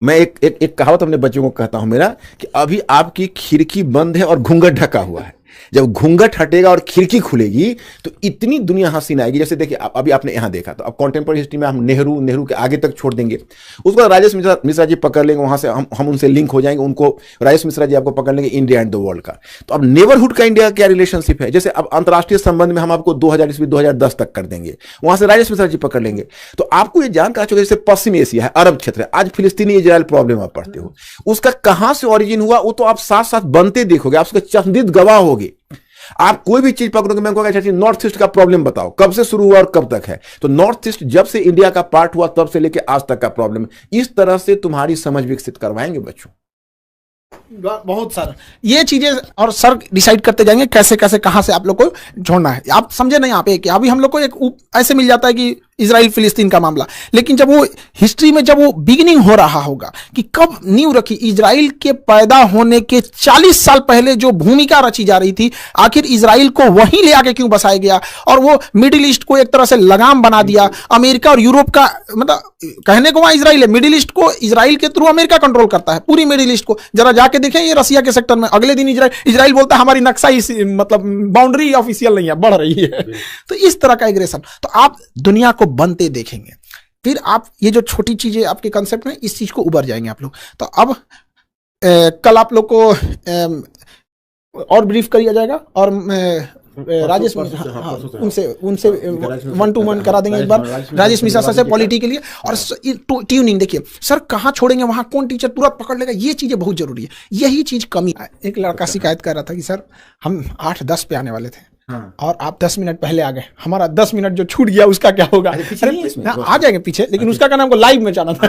मैं एक कहावत अपने बच्चों को कहता हूं मेरा, कि अभी आपकी खिड़की बंद है और घूंघट ढका हुआ है। जब घूंघट हटेगा और खिड़की खुलेगी तो इतनी दुनिया हसीन आएगी। जैसे देखिए, अभी आपने यहां देखा, तो अब कॉन्टेम्पररी हिस्ट्री में हम नेहरू के आगे तक छोड़ देंगे। उसके बाद राजेश मिश्रा जी पकड़ लेंगे, वहां से हम उनसे लिंक हो जाएंगे। उनको राजेश मिश्रा जी आपको पकड़ लेंगे, इंडिया एंड द वर्ल्ड का। तो अब नेबरहुड का इंडिया का क्या रिलेशनशिप है। जैसे अब अंतर्राष्ट्रीय संबंध में हम आपको 2000 ईस्वी 2010 तक कर देंगे, वहां से राजेश मिश्रा जी पकड़ लेंगे। तो आपको ये जानकर चुके, जैसे पश्चिम एशिया है, अरब क्षेत्र है, आज फिलिस्तीनी इजराइल प्रॉब्लम आप पढ़ते हो, उसका कहां से ओरिजिन हुआ वो तो आप साथ साथ बनते देखोगे, आप उसके चंदित गवाह होगे। आप कोई भी चीज पकड़ोगे, मैं कहूंगा नॉर्थ ईस्ट का प्रॉब्लम बताओ, कब से शुरू हुआ और कब तक है। तो नॉर्थ ईस्ट जब से इंडिया का पार्ट हुआ तब से लेके आज तक का प्रॉब्लम। इस तरह से तुम्हारी समझ विकसित करवाएंगे बच्चों। बहुत सारा ये चीजें, और सर डिसाइड करते जाएंगे कैसे कैसे कहां से आप लोग को जोड़ना है। आप समझे नहीं यहाँ पे कि अभी हम लोग को एक ऐसे मिल जाता है कि इजराइल फिलिस्तीन का मामला, लेकिन जब वो हिस्ट्री में जब वो बिगिनिंग हो रहा होगा कि कब नींव रखी, इजराइल के पैदा होने के 40 साल पहले जो भूमिका रची जा रही थी, आखिर इजराइल को वहीं ले आके क्यों बसाया गया, और वो मिडिल ईस्ट को एक तरह से लगाम बना दिया। अमेरिका और यूरोप का मतलब कहने को वहां इजराइल है, मिडिल ईस्ट को इजराइल के थ्रू अमेरिका कंट्रोल करता है, पूरी मिडिल ईस्ट को। जरा जाके देखें ये रसिया के सेक्टर में, अगले दिन इजराइल बोलता है हमारी नक्शा मतलब बाउंड्री ऑफिशियल नहीं है, बढ़ रही है। तो इस तरह का एग्रेशन तो आप दुनिया को बनते देखेंगे, फिर आप ये जो छोटी चीजें आपके कंसेप्ट में, इस चीज को उबर जाएंगे आप लोग। तो अब कल आप लोग को और ब्रीफ किया जाएगा, और राजेश उनसे 1-to-1 करा देंगे एक बार राजेश मिश्रा सर से पॉलिटी के लिए। और ट्यूनिंग देखिए सर, कहाँ छोड़ेंगे वहां कौन टीचर तुरंत पकड़ लेगा, ये चीजें बहुत जरूरी है। यही चीज कमी है। एक लड़का शिकायत कर रहा था कि सर हम 8-10 पे आने वाले थे, और आप 10 मिनट पहले आ गए, हमारा 10 मिनट जो छूट गया उसका क्या होगा। आ जाएंगे पीछे, लेकिन उसका क्या नाम को लाइव में जाना था।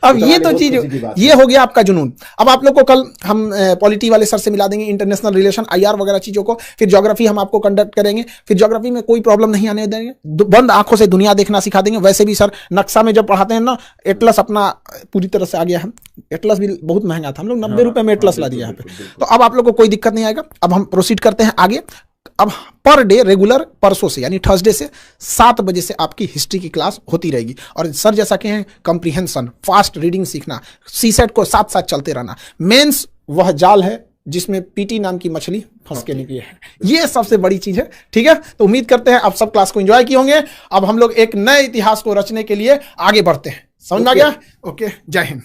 अब ये तो चीज, ये हो गया आपका जुनून। अब आप लोग को कल हम पॉलिटी वाले सर से मिला देंगे, इंटरनेशनल रिलेशन, IR वगैरह चीजों को। फिर ज्योग्राफी हम आपको कंडक्ट करेंगे, फिर ज्योग्राफी में कोई प्रॉब्लम नहीं आने देंगे, बंद आंखों से दुनिया देखना सिखा देंगे। वैसे भी सर नक्शा में जब पढ़ाते हैं ना, एटलस अपना पूरी तरह से आ गया है। एटलस भी बहुत महंगा था, हम लोग 90 रुपए में एटलस ला दिया यहाँ पे। तो अब आप लोग को कोई दिक्कत नहीं आएगा। अब हम प्रोसीड करते हैं आगे। अब पर डे रेगुलर परसों से यानी थर्सडे से 7 बजे से आपकी हिस्ट्री की क्लास होती रहेगी। और सर जैसा कि है कंप्रीहेंशन, फास्ट रीडिंग सीखना, सीसेट को साथ साथ चलते रहना। मेंस वह जाल है जिसमें पीटी नाम की मछली फंस के निकली है, ये सबसे बड़ी चीज है। ठीक है, तो उम्मीद करते हैं आप सब क्लास को एंजॉय किए होंगे। अब हम लोग एक नए इतिहास को रचने के लिए आगे बढ़ते हैं। समझ में आ गया? ओके, जय हिंद।